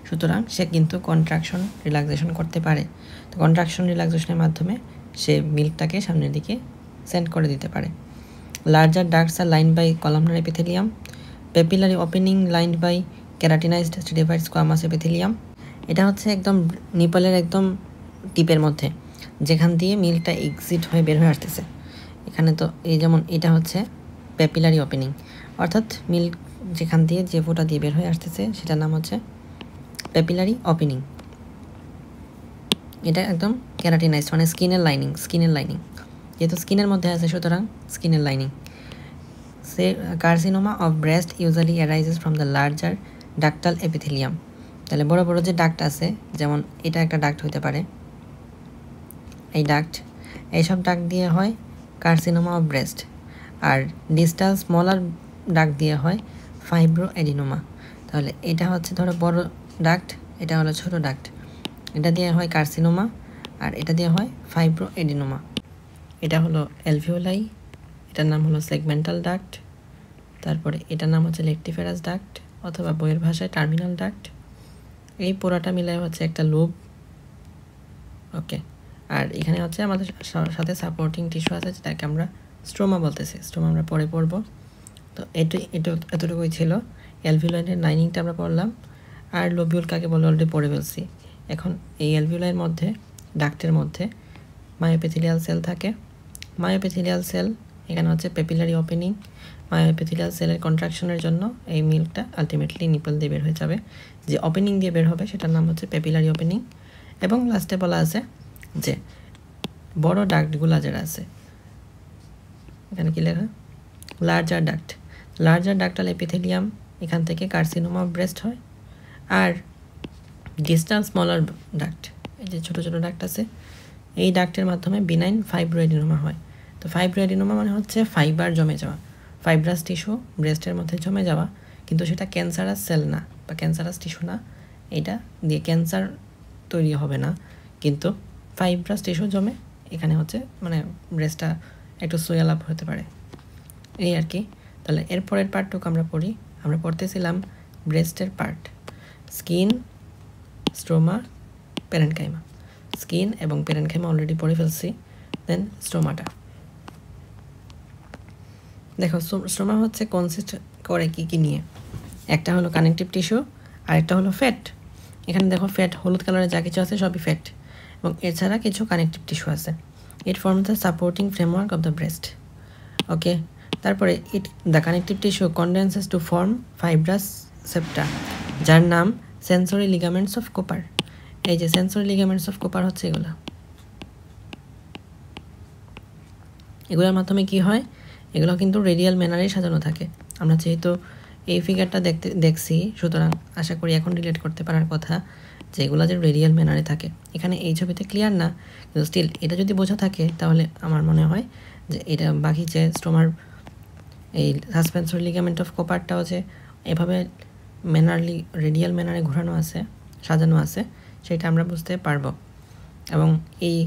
সুতরাং সে কিন্তু কন্ট্রাকশন রিল্যাক্সেশন করতে পারে। তো কন্ট্রাকশন রিল্যাক্সেশনের মাধ্যমে সে মিল্কটাকে সামনের দিকে সেন্ড করে দিতে পারে। Larger ducts are line by columnar epithelium, papillary opening lined by keratinised stratified squamous epithelium. এটা হচ্ছে একদম নিপলের একদম টিপের মধ্যে, যেখান দিয়ে মিল্কটা এক্সিট হয়ে বের হয়ে আসতেছে। এখানে তো এই যেমন এটা হচ্ছে পেপিলারি ওপেনিং, অর্থাৎ মিল্ক যেখান দিয়ে যে ফোঁটা দিয়ে বের হয়ে আসতেছে সেটার নাম হচ্ছে পেপিলারি ওপেনিং। এটা একদম ক্যারাটিনাইজড, মানে স্কিনের লাইনিং, যেহেতু স্কিনের মধ্যে আছে সুতরাং স্কিনের lining. Say carcinoma of breast usually arises from the larger ductal epithelium. তাহলে বড় বড় যে ডাক্ট আছে, যেমন এটা একটা ডাক্ট হতে পারে, এই ডাক্ট, এইসব ডাক্ট দিয়ে হয় কার্সিনোমা অফ ব্রেস্ট। আর ডিস্টাল স্মলার ডাক্ট দিয়ে হয় ফাইব্রো এডিনোমা। তাহলে এটা হচ্ছে ধরো বড় ডাক্ট, এটা হলো ছোট ডাক্ট, এটা দিয়ে হয় কার্সিনোমা আর এটা দিয়ে হয় ফাইব্রো এডিনোমা। এটা হলো অ্যালভিওলাই, এটার নাম হলো সেগমেন্টাল ডাক্ট, তারপরে এটার নাম হচ্ছে লেকটিফেরাস ডাক্ট অথবা বইয়ের ভাষায় টার্মিনাল ডাক্ট। এই পোড়াটা মিলে হচ্ছে একটা লুপ। ওকে, আর এখানে হচ্ছে আমাদের সাথে সাপোর্টিং টিস্যু আছে, যেটাকে আমরা স্ট্রোমা বলতেছি। স্ট্রোমা আমরা পরে পড়বো। তো এতটুকুই ছিল। অ্যালভিওলাইনের লাইনিংটা আমরা পড়লাম, আর লোবিউল কাকে বলে অলরেডি পড়ে ফেলছি। এখন এই অ্যালভিওলাইয়ের মধ্যে, ডাক্টের মধ্যে মায়োএপিথেলিয়াল সেল থাকে। মায়োএপিথেলিয়াল সেল এখানে হচ্ছে পেপিলারি ওপেনিং। মায়োএপিথেলিয়াল সেলের কন্ট্রাকশনের জন্য এই মিল্কটা আলটিমেটলি নিপল দিয়ে বের হয়ে যাবে। যে ওপেনিং দিয়ে বের হবে সেটার নাম হচ্ছে পেপিলারি ওপেনিং। এবং লাস্টে বলা আছে যে বড় ডাক্টগুলো যারা আছে, এখানে কি লেখা, লার্জার ডাক্টাল এপিথেলিয়াম, এখান থেকে কার্সিনোমা অফ ব্রেস্ট হয়। আর ডিস্টাল স্মলার ডাক্ট, এই যে ছোটো ছোটো ডাক্ট আছে, এই ডাক্টের মাধ্যমে বিনাইন ফাইব্রো এডিনোমা হয়। তো ফাইব্রো এডিনোমা মানে হচ্ছে ফাইবার জমে যাওয়া, ফাইব্রাস টিস্যু ব্রেস্টের মধ্যে জমে যাওয়া, কিন্তু সেটা ক্যান্সারাস সেল না বা ক্যান্সারাস টিস্যু না, এটা দিয়ে ক্যান্সার তৈরি হবে না, কিন্তু ফাইব্রাস টিস্যু জমে এখানে হচ্ছে মানে ব্রেস্টটা একটু সোয়েল আপ হতে পারে, এই আর কি। তাহলে এরপরের পার্টটুকু আমরা পড়ি। আমরা পড়তেছিলাম ব্রেস্টের part, skin, stroma, parenchyma. Skin এবং প্যারেনকাইমা অলরেডি পড়ে ফেলছি, দেন স্ট্রোমাটা দেখো। স্ট্রোমা হচ্ছে কনসিস্ট করে কি নিয়ে, একটা হলো কানেকটিভ টিস্যু আর একটা হলো ফ্যাট। এখানে দেখো ফ্যাট, হলুদ কালারের যা কিছু আছে সবই ফ্যাট, এবং এছাড়া কিছু কানেকটিভ টিস্যু আছে। It forms the supporting framework of the breast. Okay, তারপরে the connective tissue condenses to form fibrous septa, যার নাম সেন্সরি লিগামেন্টস অফ কোপার। এই যে সেন্সরি লিগামেন্টস অফ কোপার হচ্ছে এগুলোর মাধ্যমে কি হয়, এগুলো কিন্তু রেডিয়াল ম্যানারে সাজানো থাকে। আমরা যেহেতু এই ফিগারটা দেখছি, সুতরাং আশা করি এখন রিলেট করতে পারার কথা যে এগুলো যে রেডিয়াল ম্যানারে থাকে। এখানে এই ছবিতে ক্লিয়ার না, কিন্তু স্টিল এটা যদি বোঝা থাকে তাহলে আমার মনে হয় যে এটা বাকি যে স্টোমার এই সাসপেন্সরি লিগামেন্ট অফ কোপারটাও যে এভাবে রেডিয়াল ম্যানারে ঘোরানো আছে, সাজানো আছে, সেটা আমরা বুঝতে পারবো। এবং এই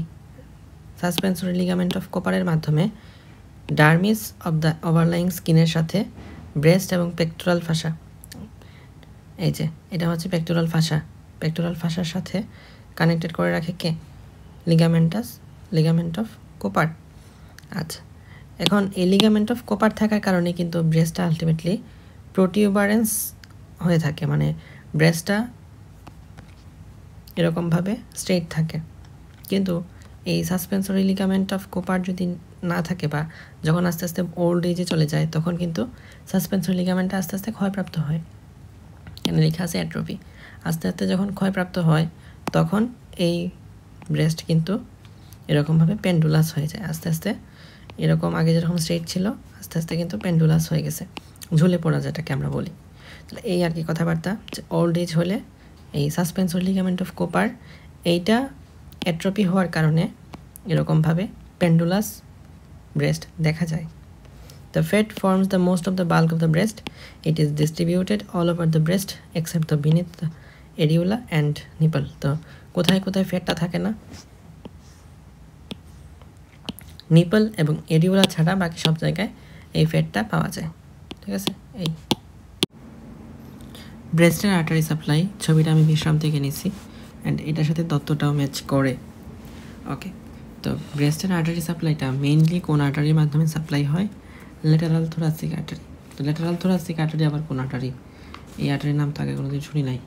সাসপেন্সরি লিগামেন্ট অফ কোপারের মাধ্যমে ডার্মিস অফ দ্য ওভারলাইং স্কিনের সাথে ব্রেস্ট এবং পেক্টোরাল ফাসা, এই যে এটা হচ্ছে পেক্টোরাল ফাসার সাথে কানেক্টেড করে রাখে কে, লিগামেন্ট অফ কোপার। আচ্ছা, এখন এই লিগামেন্ট অফ কোপার থাকার কারণে কিন্তু ব্রেস্টটা আলটিমেটলি প্রোটিউবারেন্স হয়ে থাকে, মানে ব্রেস্টটা এরকমভাবে স্ট্রেট থাকে। কিন্তু এই সাসপেন্সরি লিগামেন্ট অফ কোপার যদি না থাকে বা যখন আস্তে আস্তে ওল্ড এজে চলে যায়, তখন কিন্তু সাসপেন্সরি লিগামেন্টটা আস্তে আস্তে ক্ষয়প্রাপ্ত হয়। এখানে লেখা আছে অ্যাট্রোফি। আস্তে আস্তে যখন ক্ষয়প্রাপ্ত হয় তখন এই ব্রেস্ট কিন্তু এরকমভাবে পেন্ডুলাস হয়ে যায়। আস্তে আস্তে এরকম আগে যেরকম স্ট্রেট ছিল, আস্তে আস্তে কিন্তু পেন্ডুলাস হয়ে গেছে, ঝুলে পড়া যেটাকে আমরা বলি। তাহলে এই আর কি কথাবার্তা, যে ওল্ড এজ হলে এই সাসপেন্সরি লিগামেন্ট অফ কোপার এইটা অ্যাট্রোফি হওয়ার কারণে এরকমভাবে পেন্ডুলাস ব্রেস্ট দেখা যায়। The fat forms the most of the bulk of the breast. It is distributed all over the breast except the beneath the areola and nipple. তো কোথায় কোথায় ফ্যাটটা থাকে না, নিপল এবং এরিওলা ছাড়া বাকি সব জায়গায় এই ফ্যাটটা পাওয়া যায়। ঠিক আছে, এই ব্রেস্টের আর্টারি সাপ্লাই ছবিটা আমি বিশ্রাম থেকে নিছি, অ্যান্ড এটার সাথে তত্ত্বটাও ম্যাচ করে। ওকে, তো ব্রেস্টের আর্টারি সাপ্লাইটা মেইনলি কোন আর্টারির মাধ্যমে সাপ্লাই হয়, ল্যাটারাল থোরাসিক আর্টারি। তো ল্যাটারাল থোরাসিক আর্টারি আবার কোন আর্টারি, এই আর্টারির নাম তো আগে কোনোদিন শুনি নাই।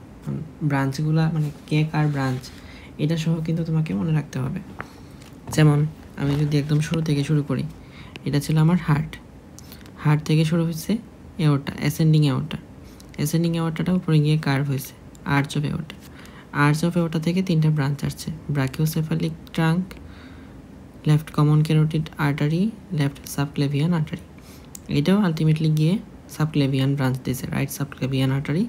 ব্রাঞ্চগুলো মানে কে কার ব্রাঞ্চ এটা সহ কিন্তু তোমাকে মনে রাখতে হবে। যেমন আমি যদি একদম শুরু থেকে শুরু করি, এটা ছিল আমার হার্ট থেকে শুরু হয়েছে এওরটা, অ্যাসেন্ডিং এওরটাটা উপরে গিয়ে কার্ভ হয়েছে আর্চ অফ এওরটা থেকে 3টা ব্রাঞ্চ আসছে, brachiocephalic trunk, left common carotid artery, left subclavian artery. এটাও আলটিমেটলি গিয়ে সাবক্লেভিয়ান ব্রাঞ্চ দিয়েছে, রাইট সাবক্লেভিয়ান আর্টারি,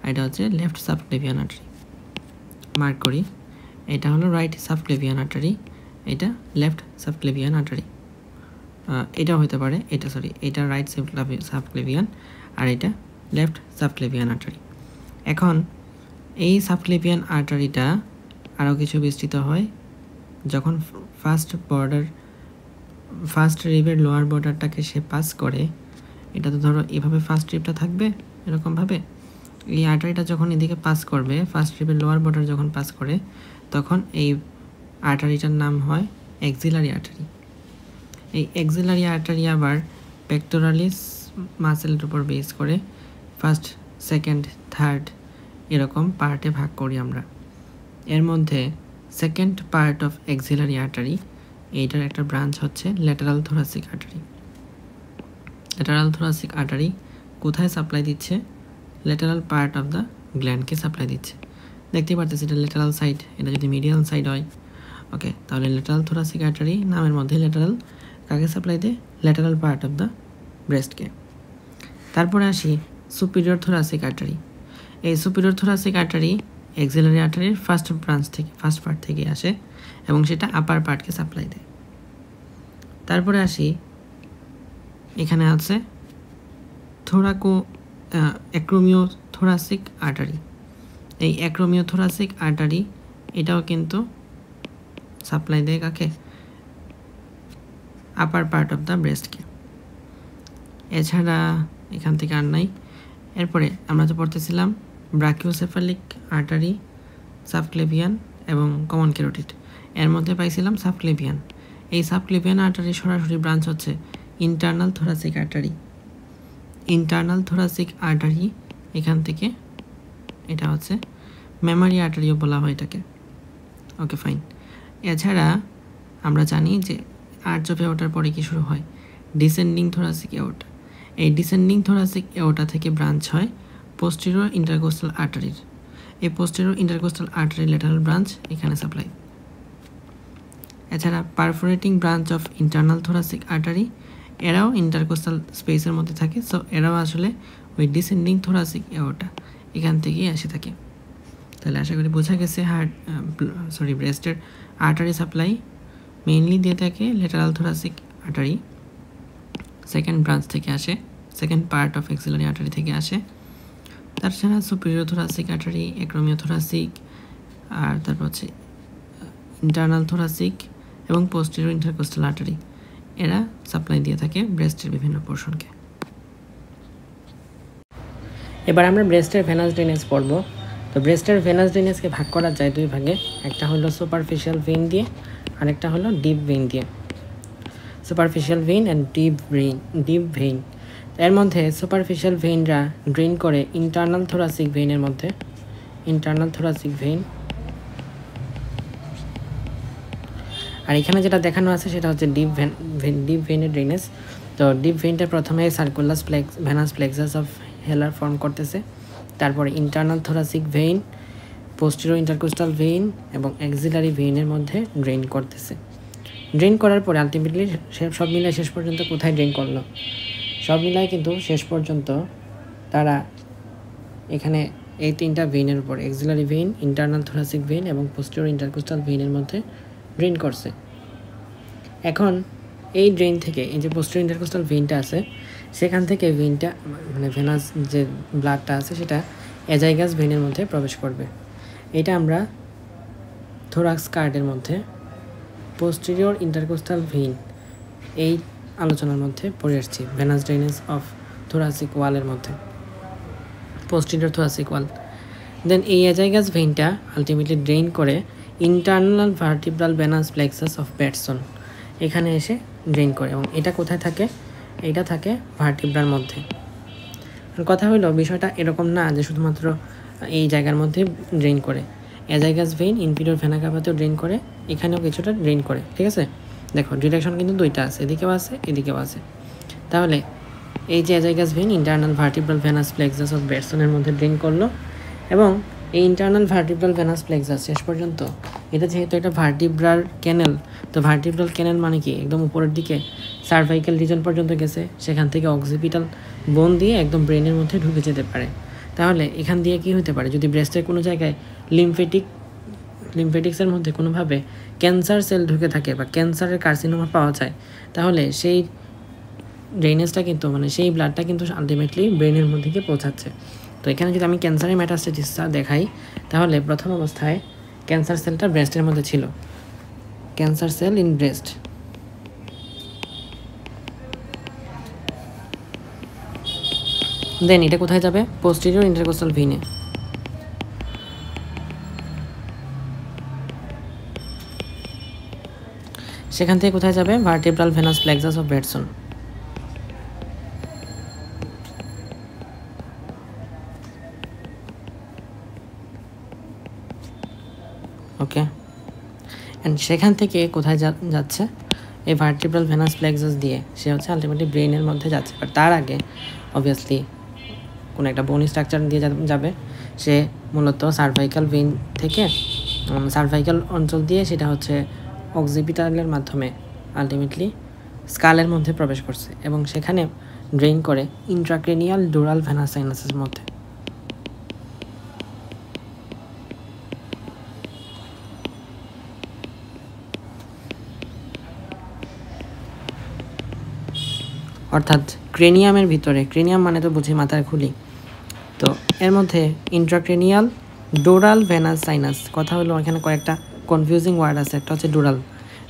এটা হচ্ছে লেফট সাবক্লেভিয়ান আর্টারি। মার্ক করি, এটা হলো রাইট সাবক্লেভিয়ান আর্টারি, এটা লেফট সাবক্লেভিয়ান আর্টারি। এটাও হতে পারে, এটা রাইট সাবক্লেভিয়ান আর এটা লেফট সাবক্লেভিয়ান আর্টারি। এখন এই সাবক্লেভিয়ান আর্টারিটা আরও কিছু বিস্তৃত হয় যখন ফার্স্ট রিবের লোয়ার বর্ডারটাকে সে পাস করে। এটা তো ধরো এভাবে ফার্স্ট রিবটা থাকবে এরকমভাবে, এই আর্টারিটা যখন এদিকে পাস করবে, ফার্স্ট রিবের লোয়ার বর্ডার যখন পাস করে, তখন এই আর্টারিটার নাম হয় এক্সিলারি আর্টারি। এই এক্সিলারি আর্টারি আবার পেক্টোরালিস মাসেলের উপর বেস করে ফার্স্ট, সেকেন্ড, থার্ড এরকম পার্টে ভাগ করি আমরা। এর মধ্যে second part of axillary artery, এইটার একটা ব্রাঞ্চ হচ্ছে lateral thoracic artery. Lateral thoracic artery কোথায় সাপ্লাই দিচ্ছে, ল্যাটারাল পার্ট অফ দ্য গ্ল্যান্ডকে সাপ্লাই দিচ্ছে। দেখতে পারতেছি এটা ল্যাটারাল সাইড, এটা যদি মিডিয়াল সাইড হয়, ওকে, তাহলে ল্যাটারাল থোরাসিক আর্টারি নামের মধ্যে ল্যাটারাল কাকে সাপ্লাই দেয়, ল্যাটারাল পার্ট অফ দ্য ব্রেস্টকে। তারপরে আসি সুপিরিয়র থোরাসিক আর্টারি। এই সুপিরিয়র থোরাসিক আর্টারি এক্সিলারি আর্টারির ফার্স্ট পার্ট থেকে আসে এবং সেটা আপার পার্টকে সাপ্লাই দেয়। তারপরে আসি, এখানে আছে অ্যাক্রোমিও থোরাসিক আর্টারি। এই অ্যাক্রোমিও থোরাসিক আর্টারি এটাও কিন্তু সাপ্লাই দেয় কাকে, আপার পার্ট অফ দ্য ব্রেস্টকে। এছাড়া এখান থেকে আর নাই। এরপরে আমরা তো পড়তেছিলাম ব্রাকিওসেফালিক আর্টারি, সাবক্লেভিয়ান এবং কমন ক্যারোটিড। এর মধ্যে পাইছিলাম সাবক্লেভিয়ান। এই সাবক্লেভিয়ান আর্টারি সরাসরি ব্রাঞ্চ হচ্ছে ইন্টারনাল থোরাসিক আর্টারি। এখান থেকে এটা হচ্ছে মেমারি আর্টারিও বলা হয় এটাকে। ওকে, ফাইন। এছাড়া আমরা জানি যে আর্চ অফ এওরটার পরে কি শুরু হয়, ডিসেন্ডিং থোরাসিক এওটা। এই ডিসেন্ডিং থোরাসিক এওটা থেকে ব্রাঞ্চ হয় পোস্টেরিয়র ইন্টারকোস্টাল আর্টারির। এই posterior intercostal artery lateral branch এখানে সাপ্লাই। এছাড়া perforating branch of internal thoracic artery, এরাও ইন্টারকোস্টাল স্পেসের মধ্যে থাকে। সো এরাও আসলে ওই ডিসেন্ডিং থোরাসিক এওটা এখান থেকেই এসে থাকে। তাহলে আশা করি বোঝা গেছে ব্রেস্টের আর্টারি সাপ্লাই মেইনলি দিয়ে থাকে lateral thoracic artery, second branch থেকে আসে, second part of axillary artery থেকে আসে। তাছাড়া সুপিরিয়র থোরাসিক আর্টারি, অ্যাক্রোমিও থোরাসিক, আর তারপর হচ্ছে ইন্টারনাল থোরাসিক এবং পোস্টেরিয়র ইন্টারকোস্টাল আর্টারি, এরা সাপ্লাই দিয়ে থাকে ব্রেস্টের বিভিন্ন পোর্শনকে। এবার আমরা ব্রেস্টের ভেনাস ড্রেনেজ পড়ব। তো ব্রেস্টের ভেনাস ড্রেনেজকে ভাগ করা যায় দুই ভাগে, একটা হলো সুপারফিশিয়াল ভেইন দিয়ে, আরেকটা হলো ডিপ ভেইন দিয়ে। Superficial vein and deep vein. এর মধ্যে সুপারফিশিয়াল ভেইনরা ড্রেন করে ইন্টারনাল থোরাসিক ভেইনের মধ্যে, ইন্টারনাল থোরাসিক ভেইন। আর এখানে যেটা দেখানো আছে সেটা হচ্ছে ডিপ ভেইনের ড্রেনেজ। তো ডিপ ভেইনটা প্রথমে সার্কুলাস ভেনাস প্লেক্সাস অফ হেলার ফর্ম করতেছে, তারপরে internal thoracic vein, posterior intercostal vein এবং অ্যাক্সিলারি ভেইনের মধ্যে ড্রেন করতেছে। ড্রেন করার পরে আলটিমেটলি সব মিলায় শেষ পর্যন্ত কোথায় ড্রেন করলো? সব মিলায় কিন্তু শেষ পর্যন্ত তারা এখানে এই তিনটা ভেইনের উপর, axillary vein, internal thoracic vein এবং পোস্টেরিয়র ইন্টারকোস্টাল ভেইনের মধ্যে ড্রেন করছে। এখন এই ড্রেন থেকে এই যে পোস্টেরিয়র ইন্টারকোস্টাল ভেইনটা আছে, সেখান থেকে ভেইনটা মানে ভেনাস যে ব্লাডটা আছে সেটা এজাইগাস ভেইনের মধ্যে প্রবেশ করবে। এটা আমরা থোরাক্স কার্ডের মধ্যে পোস্টেরিয়র ইন্টারকোস্টাল ভেইন এই আলোচনার মধ্যে পড়ে আসছি, ভেনাস ড্রেনেজ অফ থোরাসিক ওয়ালের মধ্যে, পোস্টেরিয়র থোরাসিক ওয়াল। দেন এই এজাইগাস ভেইনটা আলটিমেটলি ড্রেন করে internal vertebral venous plexus of Batson এখানে এসে ড্রেন করে। এবং এটা কোথায় থাকে? এটা থাকে ভার্টিব্রার মধ্যে। আর কথা হলো বিষয়টা এরকম না যে শুধুমাত্র এই জায়গার মধ্যে ড্রেন করে। এজাইগাস ভেইন ইনফিরিয়র ভেনা কাভাতেও ড্রেন করে, এখানেও কিছুটা ড্রেন করে। ঠিক আছে, দেখো ডিরেকশন কিন্তু দুইটা আছে, এদিকেও আছে এদিকেও আছে। তাহলে এই যে azygos vein internal vertebral venous plexus of ব্যাটসনের মধ্যে ড্রেন করলো, এবং এই ইন্টারনাল ভার্টিব্রাল ভেনাস প্লেক্সাস শেষ পর্যন্ত, এটা যেহেতু একটা ভার্টিব্রাল ক্যানেল, তো ভার্টিব্রাল ক্যানেল মানে কি একদম উপরের দিকে সার্ভাইকাল রিজন পর্যন্ত গেছে, সেখান থেকে অক্সিপিটাল বোন দিয়ে একদম ব্রেনের মধ্যে ঢুকে যেতে পারে। তাহলে এখান দিয়ে কি হতে পারে? যদি ব্রেস্টের কোনো জায়গায় লিমফেটিক্সের মধ্যে কোনোভাবে ক্যান্সার সেল ঢুকে থাকে বা ক্যান্সারের কার্সিনোমা পাওয়া যায়, তাহলে সেই ড্রেনেজটা কিন্তু মানে সেই ব্লাডটা কিন্তু আলটিমেটলি ব্রেনের মধ্যে গিয়ে পৌঁছাচ্ছে। তো এখানে যদি আমি ক্যান্সারের মেটাস্টেসিসটা দেখাই, তাহলে প্রথম অবস্থায় ক্যান্সার সেলটা ব্রেস্টের মধ্যে ছিল, cancer cell in breast. Then এটা কোথায় যাবে? পোস্টেরিয়র ইন্টারকোস্টাল ভেইনে। সেখান থেকে কোথায় যাবে? Vertebral venous plexus of Batson. Okay, and সেখান থেকে কোথায় যাচ্ছে? এই ভার্টিব্রাল ভেনাস প্লেক্সাস দিয়ে সে হচ্ছে আলটিমেটলি ব্রেনের মধ্যে যাচ্ছে। বাট তার আগে অবভিয়াসলি কোনো একটা বোন স্ট্রাকচার দিয়ে যাবে। সে মূলত সার্ভাইকাল ভেইন থেকে সার্ভাইকাল অঞ্চল দিয়ে সেটা হচ্ছে অক্সিপিটালের মাধ্যমে আলটিমেটলি স্কালের মধ্যে প্রবেশ করছে, এবং সেখানে ড্রেন করে ইন্ট্রাক্রেনিয়াল ডুরাল ভেনাস সাইনাসের মধ্যে। অর্থাৎ ক্রেনিয়ামের ভিতরে, ক্রেনিয়াম মানে তো বুঝি মাথার খুলি, তো এর মধ্যে ইন্ট্রাক্রেনিয়াল ডোরাল ভেনাস সাইনাস। কথা হলো এখানে কয়েকটা কনফিউজিং ওয়ার্ড আছে। একটা হচ্ছে ডোরাল।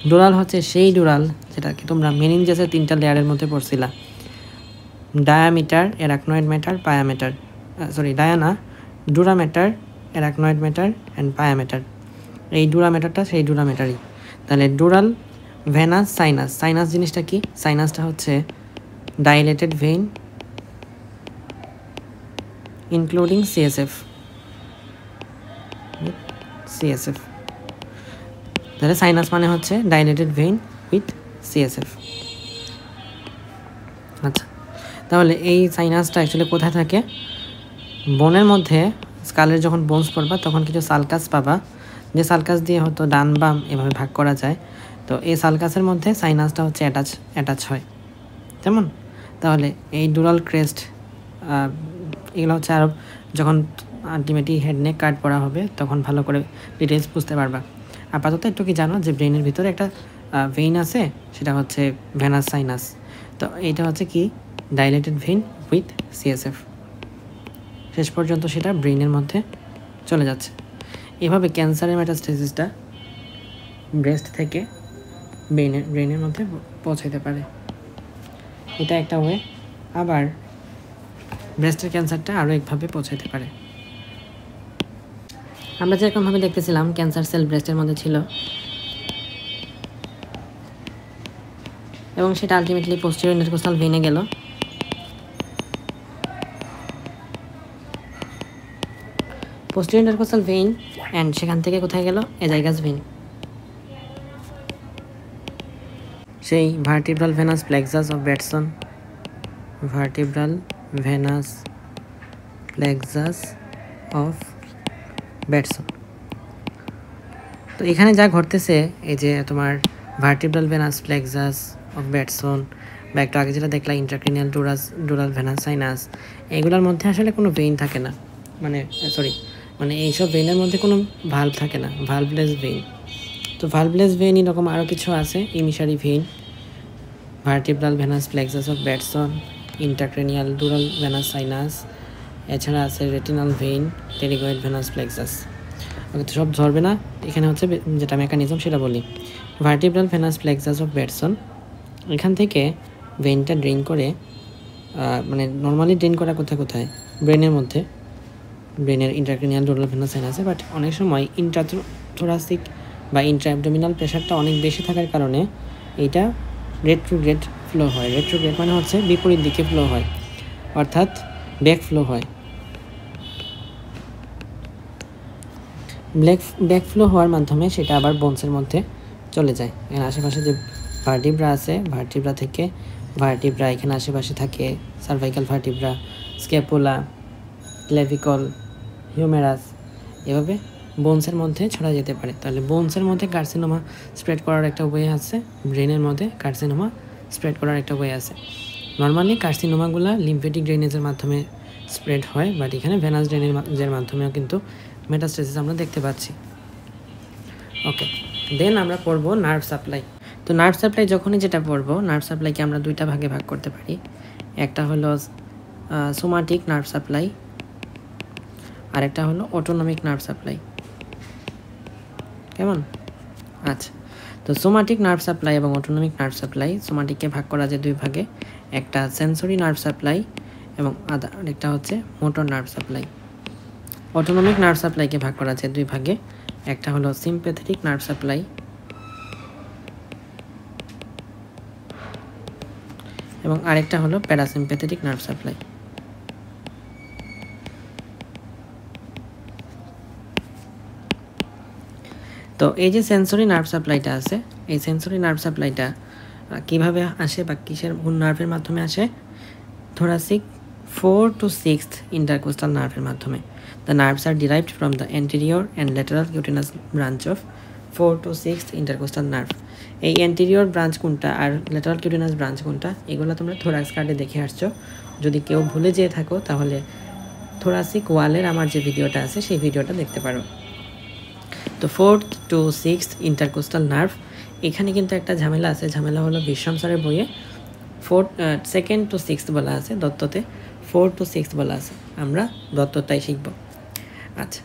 ডোরাল হচ্ছে সেই ডোরাল যেটাকে তোমরা মেনিনজাসের 3টা লেয়ারের মধ্যে পড়ছিলা, ডায়ামিটার, অ্যারাকনয়েড ম্যাটার, পায়ামেটার। ডায়ানা, dura mater, arachnoid mater and pia mater. এই ডুরামেটারটা সেই ডুরামেটারই। তাহলে ডোরাল ভেনাস সাইনাস। সাইনাস জিনিসটা কি? সাইনাসটা হচ্ছে dilated vein including CSF. তাহলে সাইনাস মানে হচ্ছে dilated vein with CSF. আচ্ছা, তাহলে এই সাইনাসটা অ্যাকচুয়ালি কোথায় থাকে? বোনের মধ্যে স্কালের যখন বোনস পড়বা তখন কিছু সালকাস পাবা, যে সালকাস দিয়ে হয়তো ডান বাম এভাবে ভাগ করা যায়। তো এই সালকাসের মধ্যে সাইনাসটা হচ্ছে অ্যাটাচ হয়, তেমন। তাহলে এই ডুরাল ক্রেস্ট এগুলো হচ্ছে আরও যখন আলটিমেটলি হেড নেক কাট করা হবে তখন ভালো করে ডিটেলস বুঝতে পারবা। আপাতত একটু কি জানো যে ব্রেনের ভিতরে একটা ভেইন আছে, সেটা হচ্ছে ভেনাস সাইনাস। তো এইটা হচ্ছে কি ডাইলেটেড ভেইন উইথ সিএসএফ, শেষ পর্যন্ত সেটা ব্রেনের মধ্যে চলে যাচ্ছে। এভাবে ক্যান্সারের মেটাস্টেসিসটা ব্রেস্ট থেকে ব্রেনের মধ্যে পৌঁছাতে পারে, এটা একটা ওয়ে। আবার ব্রেস্টের ক্যান্সারটা আরও একভাবে পৌঁছাতে পারে। আমরা যেরকমভাবে দেখতেছিলাম ক্যান্সার সেল ব্রেস্টের মধ্যে ছিল এবং সেটা আলটিমেটলি পোস্টেরিয়র ইন্টারকোস্টাল ভেইনে গেল। পোস্টেরিয়র ইন্টারকোস্টাল ভেইন অ্যান্ড সেখান থেকে কোথায় গেল? Azygos vein. সেই vertebral venous plexus of Batson, vertebral venous plexus of Batson. তো এখানে যা ঘটতেছে, এই যে তোমার vertebral venous plexus of Batson বা একটু আগে যেটা দেখলাম ইন্ট্রাক্রিনিয়াল ডুরাল ভেনাস সাইনাস, এগুলোর মধ্যে আসলে কোনো ভেইন থাকে না, মানে এইসব ভেইনের মধ্যে কোনো ভালভ থাকে না, ভালভলেস ভেইন। তো ভালভলেস ভেইন এরকম আরও কিছু আছে, emissary vein, vertebral venous plexus of Batson, intracranial dural venous sinus, এছাড়া আছে retinal vein, pterygoid venous plexus. Okay, তো সব ধরবে না, এখানে হচ্ছে যেটা মেকানিজম সেটা বলি। Vertebral venous plexus of Bateson, এখান থেকে ভেইনটা ড্রেন করে, মানে নর্মালি ড্রেন করা কোথায় ব্রেনের মধ্যে, ব্রেনের ইন্ট্রাক্রেনিয়াল ডুরাল ভেনাস সাইনাসে, বাট অনেক সময় ইন্ট্রাথোরাসিক বা ইন্ট্রাঅ্যাবডোমিনাল প্রেশারটা অনেক বেশি থাকার কারণে এইটা রেট্রোগ্রেড ফ্লো হয়। রেট্রোগ্রেড মানে হচ্ছে বিপরীত দিকে ফ্লো হয়, অর্থাৎ ব্যাক ফ্লো হয়। ব্যাক ফ্লো হওয়ার মাধ্যমে সেটা আবার বোনসের মধ্যে চলে যায়। এখানে আশেপাশে যে ভার্টিব্রা আছে, ভার্টিব্রা থেকে ভার্টিব্রা এখানে আশেপাশে থাকে, cervical vertebra, scapula, clavicle, humerus, এভাবে বোনসের মধ্যে ছড়া যেতে পারে। তাহলে বোনসের মধ্যে কার্সিনোমা স্প্রেড করার একটা ওয়ে আছে, ব্রেনের মধ্যে কার্সিনোমা স্প্রেড করার একটা ওয়ে আছে। নর্মালি কার্সিনোমাগুলো লিম্ফেটিক ড্রেনেজের মাধ্যমে স্প্রেড হয়, বাট এখানে ভেনাস ড্রেনেজের মাধ্যমেও কিন্তু মেটাস্টেসিস আমরা দেখতে পাচ্ছি। ওকে, দেন আমরা পড়বো নার্ভ সাপ্লাই। তো নার্ভ সাপ্লাই যখনই যেটা পড়বো, নার্ভ সাপ্লাইকে আমরা দুইটা ভাগে ভাগ করতে পারি। একটা হলো সোমাটিক নার্ভ সাপ্লাই, আর একটা হলো অটোনমিক নার্ভ সাপ্লাই। কেমন? আচ্ছা, তো সোমাটিক নার্ভ সাপ্লাই এবং অটোনমিক নার্ভ সাপ্লাই, সোমাটিককে ভাগ করা যায় দুই ভাগে, একটা সেন্সরি নার্ভ সাপ্লাই এবং আরেকটা হচ্ছে motor nerve supply. Autonomic nerve সাপ্লাইকে ভাগ করা যায় দুই ভাগে, একটা হলো সিম্প্যাথেটিক নার্ভ সাপ্লাই এবং আরেকটা হলো প্যারাসিম্প্যাথেটিক নার্ভ সাপ্লাই। তো এই যে সেন্সরি নার্ভ সাপ্লাইটা আছে, এই সেন্সরি নার্ভ সাপ্লাইটা কীভাবে আসে বা কিসের কোন নার্ভের মাধ্যমে আসে? thoracic 4 to 6th intercostal নার্ভের মাধ্যমে। The nerves are derived from the anterior and lateral cutaneous branch of 4 to 6th intercostal nerve. এই anterior ব্রাঞ্চ কোনটা আর lateral cutaneous ব্রাঞ্চ কোনটা, এগুলো তোমরা থোরাক্স কার্ডে দেখে আসছো। যদি কেউ ভুলে যেয়ে থাকো তাহলে থোরাসিক ওয়ালের আমার যে ভিডিওটা আছে সেই ভিডিওটা দেখতে পারো। তো 4th to 6th intercostal nerve, এখানে কিন্তু একটা ঝামেলা আছে। ঝামেলা হলো বিশ্বম স্যারের বইয়ে 2nd to 6th বলা আছে, দত্ততে 4 to 6 বলা আছে, আমরা দত্তটাই শিখব। আচ্ছা,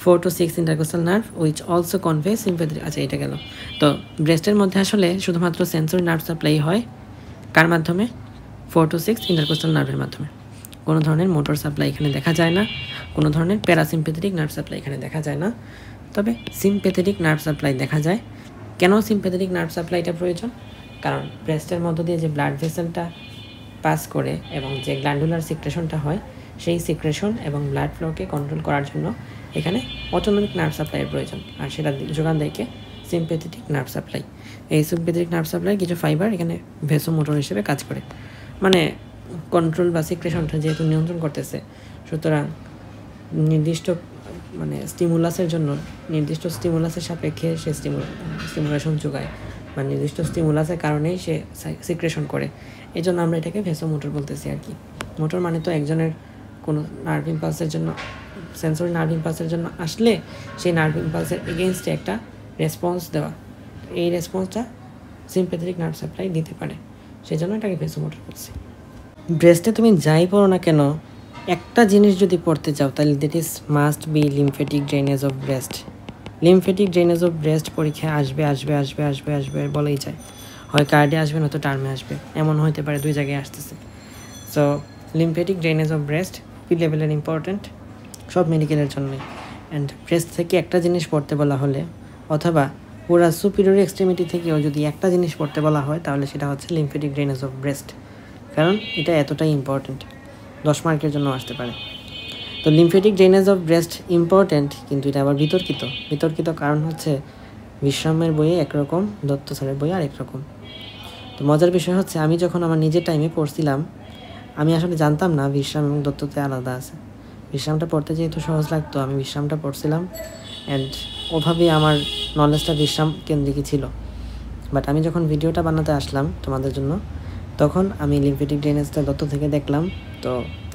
4 to 6 intercostal nerve which also convey sympathy. আচ্ছা, এটা গেল। তো ব্রেস্টের মধ্যে আসলে শুধুমাত্র সেন্সরি নার্ভ সাপ্লাই হয় কার মাধ্যমে? 4 to 6 ইন্টারকোস্টাল নার্ভের মাধ্যমে। কোনো ধরনের মোটর সাপ্লাই এখানে দেখা যায় না, কোনো ধরনের প্যারাসিম্প্যাথেটিক নার্ভ সাপ্লাই এখানে দেখা যায় না, তবে সিম্প্যাথেটিক নার্ভ সাপ্লাই দেখা যায়। কেন সিম্প্যাথেটিক নার্ভ সাপ্লাইটা প্রয়োজন? কারণ ব্রেস্টের মধ্য দিয়ে যে ব্লাড ভেসেলটা পাস করে এবং যে গ্ল্যান্ডুলার সিক্রেশনটা হয়, সেই সিক্রেশন এবং ব্লাড ফ্লোকে কন্ট্রোল করার জন্য এখানে অটোনমিক নার্ভ সাপ্লাইয়ের প্রয়োজন, আর সেটা যোগান দেয় কে? Sympathetic nerve supply. এই সিম্প্যাথেটিক নার্ভ সাপ্লাই কিছু ফাইবার এখানে ভেসোমোটর হিসেবে কাজ করে। মানে কন্ট্রোল বা সিক্রেশনটা যেহেতু নিয়ন্ত্রণ করতেছে, সুতরাং নির্দিষ্ট মানে স্টিমুলাসের জন্য নির্দিষ্ট স্টিমুলাসের সাপেক্ষে সে স্টিমুলেশন যোগায় বা নির্দিষ্ট স্টিমুলাসের কারণেই সে সিক্রেশন করে। এই জন্য আমরা এটাকে ভেসোমোটর বলতেছি আর কি। মোটর মানে তো একজনের কোনো নার্ভ ইম্পালসের জন্য, সেন্সরি নার্ভ ইম্পালসের জন্য আসলে সেই নার্ভ ইম্পালসের এগেনস্টে একটা রেসপন্স দেওয়া, এই রেসপন্সটা সিম্প্যাথেটিক নার্ভ সাপ্লাই দিতে পারে, সেই জন্য এটাকে ভেসোমোটর বলছি। ব্রেস্টে তুমি যাই পড়ো না কেন, একটা জিনিস যদি পড়তে চাও তাহলে that is must be lymphatic drainage of breast. Lymphatic drainage of breast পরীক্ষায় আসবে বলেই যায়, হয় কার্ডে আসবে নয়তো টার্মে আসবে, এমন হতে পারে 2 জায়গায় আসতেছে। So lymphatic drainage of breast খুবই লেভেলের ইম্পর্ট্যান্ট সব মেডিকেলের জন্যই। অ্যান্ড ব্রেস্ট থেকে একটা জিনিস পড়তে বলা হলে, অথবা পুরা সুপিরিয়র এক্সট্রিমিটি থেকেও যদি একটা জিনিস পড়তে বলা হয় তাহলে সেটা হচ্ছে লিমফেটিক ড্রেনেজ অফ ব্রেস্ট, কারণ এটা এতটাই ইম্পর্ট্যান্ট, 10 মার্কের জন্য আসতে পারে। তো lymphatic drainage of breast important, কিন্তু এটা আবার বিতর্কিত কারণ হচ্ছে বিশ্রামের বইয়ে একরকম, দত্ত স্যারের বইয়ে আরেক রকম। তো মজার বিষয় হচ্ছে আমি যখন আমার নিজের টাইমে পড়ছিলাম আমি আসলে জানতাম না বিশ্রাম এবং দত্ততে আলাদা আছে। বিশ্রামটা পড়তে যেহেতু সহজ লাগতো আমি বিশ্রামটা পড়ছিলাম, অ্যান্ড ওভাবেই আমার নলেজটা বিশ্রাম কেন্দ্রিকই ছিল। বাট আমি যখন ভিডিওটা বানাতে আসলাম তোমাদের জন্য, তখন আমি লিমফেটিক ড্রেনেজটা দত্ত থেকে দেখলাম। তো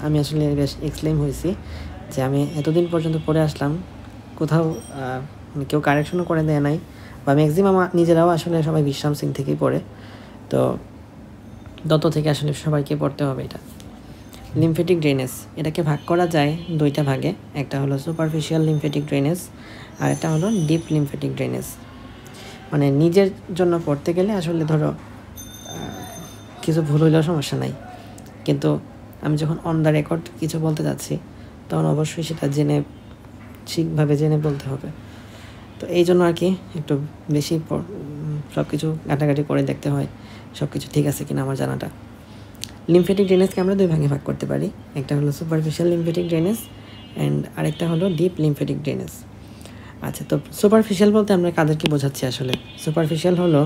আমি আসলে বেশ এক্সপ্লেইন হয়েছি যে আমি এতদিন পর্যন্ত পড়ে আসলাম, কোথাও কেউ কারেকশনও করে দেয় নাই, বা ম্যাক্সিমাম নিজেরাও আসলে সবাই বিশ্রাম সিং থেকেই পড়ে। তো দত্ত থেকে আসলে সবাইকে পড়তে হবে এটা। লিমফেটিক ড্রেনেজ এটাকে ভাগ করা যায় 2টা ভাগে, একটা হলো সুপারফিশিয়াল লিমফেটিক ড্রেনেজ আর একটা হলো ডিপ লিমফেটিক ড্রেনেজ। মানে নিজের জন্য পড়তে গেলে আসলে ধরো কিছু ভুল হইলেও সমস্যা নাই, কিন্তু আমি যখন অন দ্য রেকর্ড কিছু বলতে যাচ্ছি তখন অবশ্যই সেটা ঠিকভাবে জেনে বলতে হবে। তো এই জন্য আর কি একটু বেশি সব কিছু ঘাটাঘাটি করে দেখতে হয় সব কিছু ঠিক আছে কিনা আমার জানাটা। লিমফেটিক ড্রেনেজকে আমরা 2 ভাগে ভাগ করতে পারি, একটা হলো সুপারফিশিয়াল লিমফেটিক ড্রেনেজ অ্যান্ড আরেকটা হলো ডিপ লিমফেটিক ড্রেনেজ। আচ্ছা, তো সুপারফিশিয়াল বলতে আমরা কাদেরকে বোঝাচ্ছি আসলে? সুপারফিশিয়াল হলো,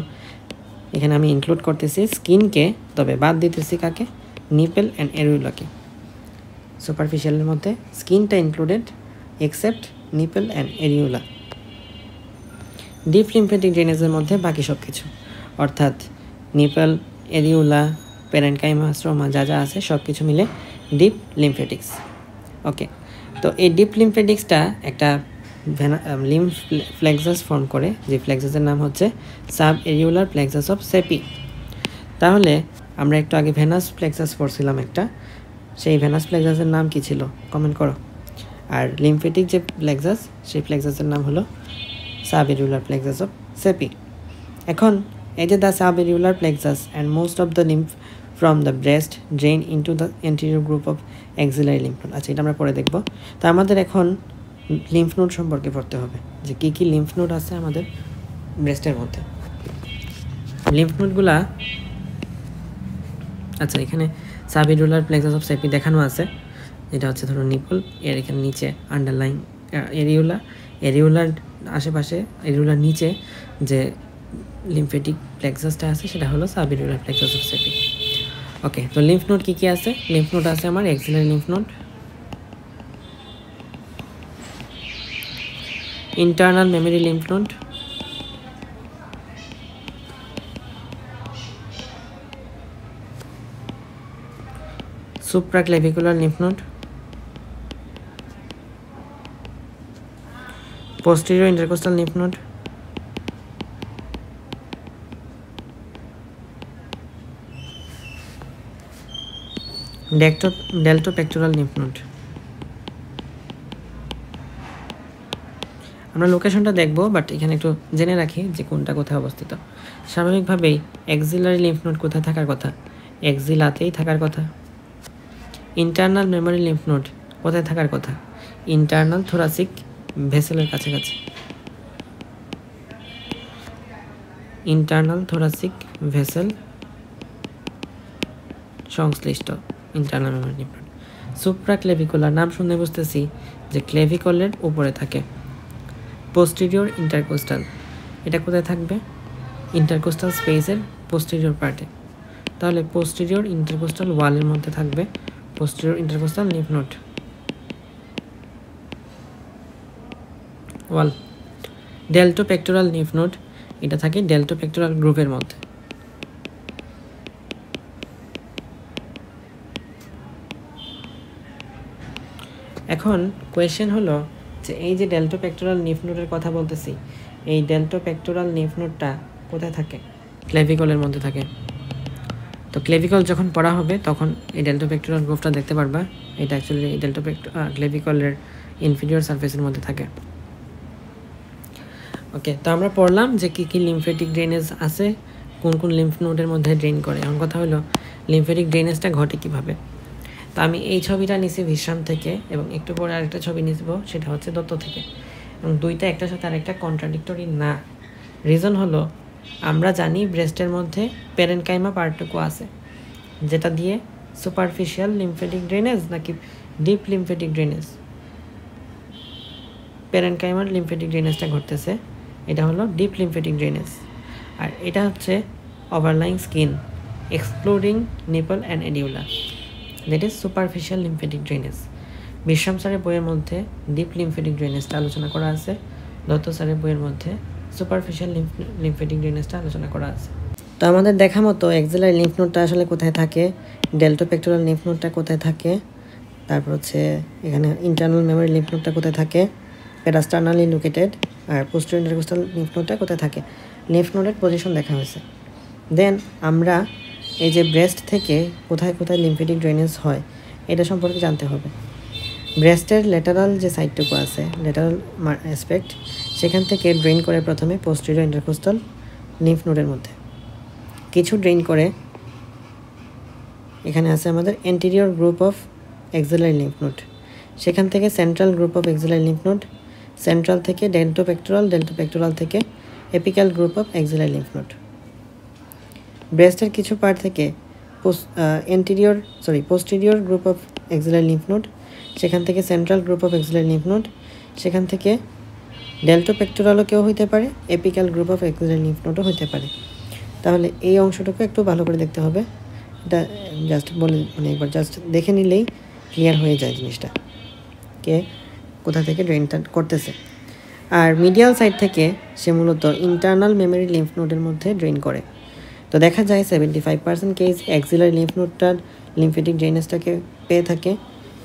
এখানে আমি ইনক্লুড করতেছি স্কিনকে, তবে বাদ দিতেছি কাকে? Nipple and এরিউলাকে। সুপারফিশিয়ালের মধ্যে স্কিনটা included except nipple and areola. Deep lymphatic ড্রেনেজের মধ্যে বাকি সব কিছু, অর্থাৎ নিপেল, এরিউলা, প্যারেনকাইমা, স্ট্রোমা যা যা আছে সব কিছু মিলে ডিপ লিমফেটিক্স। ওকে, তো এই ডিপ লিমফেটিক্সটা একটা লিম্ফ প্লেক্সাস ফর্ম করে, যে প্লেক্সাসের নাম হচ্ছে সাব এরিউলার প্লেক্সাস অফ সেপি। তাহলে আমরা একটু আগে ভেনাস প্লেক্সাস পড়ছিলাম একটা, সেই ভেনাস প্লেক্সাসের নাম কি ছিল কমেন্ট করো। আর লিমফেটিক যে প্লেক্সাস, সেই প্লেক্সাসের নাম হলো subareolar plexus of Sappey. এখন এই যে the subareolar plexus and most of the lymph from the breast drain into the anterior group of axillary lymph node. আচ্ছা, এটা আমরা পরে দেখব। তো আমাদের এখন লিম্ফ নোড সম্পর্কে পড়তে হবে, যে কী কী লিম্ফ নোড আছে আমাদের ব্রেস্টের মধ্যে। লিম্ফ নোডগুলা, আচ্ছা এখানে সাব এরিউলার প্লেক্সাস অফ সেপি দেখানো আছে, এটা হচ্ছে ধরো নিপল, এর এখানে নিচে আন্ডারলাইন এরিউলার আশেপাশে, এরিউলার নিচে যে লিমফেটিক প্লেক্সাসটা আছে সেটা হলো সাব এরিউলার প্লেক্সাস অফ সেপি। ওকে, তো লিম্ফ নোড কী কী আছে? লিম্ফ নোড আছে আমার axillary lymph node, internal memory lymph node, supraclavicular lymph node, posterior intercostal lymph node, deltopectoral lymph node। আমরা লোকেশনটা দেখব, বাট এখানে একটু জেনে রাখি যে কোনটা কোথায় অবস্থিত। স্বাভাবিকভাবেই এক্সিলারি লিম্ফ নোড কোথায় থাকার কথা? এক্সিলাতেই থাকার কথা। ইন্টারনাল মেমরি লিম্ফ নোড কোথায় থাকার কথা? ইন্টারনাল থোরাসিক ভেসেলের কাছাকাছি। ইন্টারনাল থোরাসিক ভেসেল সংশ্লিষ্ট ইন্টারনাল মেমরি লিম্ফ নোড। সুপ্রাক্লেভিকুলার, নাম শুনে বুঝতেছি যে ক্লেভিকলের উপরে থাকে। পোস্টেরিয়র ইন্টারকোস্টাল, এটা কোথায় থাকবে? ইন্টারকোস্টাল স্পেসের পোস্টেরিয়র পার্টে। তাহলে পোস্টেরিয়র ইন্টারকোস্টাল ওয়ালের মধ্যে থাকবে পোস্টেরিয়র ইন্টারকোস্টাল লিম্ফ নোড ওয়াল। ডেল্টোপেক্টোরাল লিম্ফ নোড, এটা থাকে ডেল্টোপেক্টোরাল গ্রুপের মধ্যে। এখন কোয়েশ্চেন হলো যে এই যে ডেল্টোপেক্টোরাল লিম্ফ নোডের কথা বলতেছি, এই ডেল্টোপেক্টোরাল লিম্ফ নোডটা কোথায় থাকে? ক্লেভিকলের মধ্যে থাকে। তো ক্লেভিকল যখন পড়া হবে তখন এই ডেল্টোপেক্টোরাল গ্রুপটা দেখতে পারবা। এটা অ্যাকচুয়ালি এই ক্লেভিকলের ইনফিরিয়র সারফেসের মধ্যে থাকে। ওকে, তো আমরা পড়লাম যে কী কী লিম্ফেটিক ড্রেনেজ আছে, কোন কোন লিম্ফ নোডের মধ্যে ড্রেন করে। এখন কথা হলো লিম্ফেটিক ড্রেনেজটা ঘটে কীভাবে। তো আমি এই ছবিটা নিছি ভিশাম থেকে, এবং একটু পরে আরেকটা ছবি নিব, সেটা হচ্ছে দত্ত থেকে। এবং দুইটা একটার সাথে আরেকটা কন্ট্রাডিক্টরি না। রিজন হলো আমরা জানি ব্রেস্টের মধ্যে প্যারেনকাইমা পার্টটুকু আছে, যেটা দিয়ে সুপারফিশিয়াল লিম্ফেটিক ড্রেনেজ নাকি ডিপ লিম্ফেটিক ড্রেনেজ, প্যারেনকাইমার লিম্ফেটিক ড্রেনেজটা ঘটতেছে, এটা হলো ডিপ লিম্ফেটিক ড্রেনেজ। আর এটা হচ্ছে overlying skin excluding nipple and areola, that is superficial lymphatic drainage. বিশ্রাম স্যারের বইয়ের মধ্যে ডিপ লিম্ফেটিক ড্রেনেজটা আলোচনা করা আছে, দত্ত স্যারের বইয়ের মধ্যে সুপারফিশিয়াল লিম্ফেটিক ড্রেনেজটা আলোচনা করা আছে। তো আমাদের দেখা মতো এক্সিলারি লিম্ফ নোডটা আসলে কোথায় থাকে, ডেল্টোপেক্টোরাল লিম্ফ নোডটা কোথায় থাকে, তারপর হচ্ছে এখানে ইন্টারনাল মেমোরি লিম্ফ নোডটা কোথায় থাকে, প্যারাস্টার্নালি লোকেটেড, আর পোস্টেরিয়র ইন্টারকোস্টাল লিম্ফ নোডটা কোথায় থাকে, লিম্ফ নোডের পজিশন দেখা হয়েছে। দেন আমরা এই যে ব্রেস্ট থেকে কোথায় কোথায় লিম্ফেটিক ড্রেনেজ হয় এটা সম্পর্কে জানতে হবে। ব্রেস্টের ল্যাটারাল যে সাইডটুকু আছে, ল্যাটারাল অ্যাসপেক্ট, সেখান থেকে ড্রেন করে প্রথমে পোস্টেরিয়র ইন্টারকোস্টাল লিম্ফ নোডের মধ্যে, কিছু ড্রেন করে এখানে আছে আমাদের anterior group of axillary lymph node, সেখান থেকে central group of axillary lymph node, central থেকে ডেল্টোপেক্টোরাল, ডেল্টোপেক্টোরাল থেকে apical group of axillary lymph node. ব্রেস্টের কিছু পার্ট থেকে posterior group of axillary lymph node, সেখান থেকে central group of axillary lymph node, সেখান থেকে ডেল্টোপেক্টোরালও কেউ হইতে পারে, apical group of axillary lymph নোডও হইতে পারে। তাহলে এই অংশটুকু একটু ভালো করে দেখতে হবে, এটা জাস্ট বলে একবার জাস্ট দেখে নিলেই ক্লিয়ার হয়ে যায় জিনিসটা কে কোথা থেকে ড্রেনটা করতেছে। আর মিডিয়াল সাইড থেকে সে মূলত ইন্টারনাল মেমোরি লিম্ফ নোডের মধ্যে ড্রেন করে। তো দেখা যায় 75% কেস অ্যাক্সিলারি লিম্ফ নোডটার লিম্ফেটিক ড্রেনেজটাকে পেয়ে থাকে,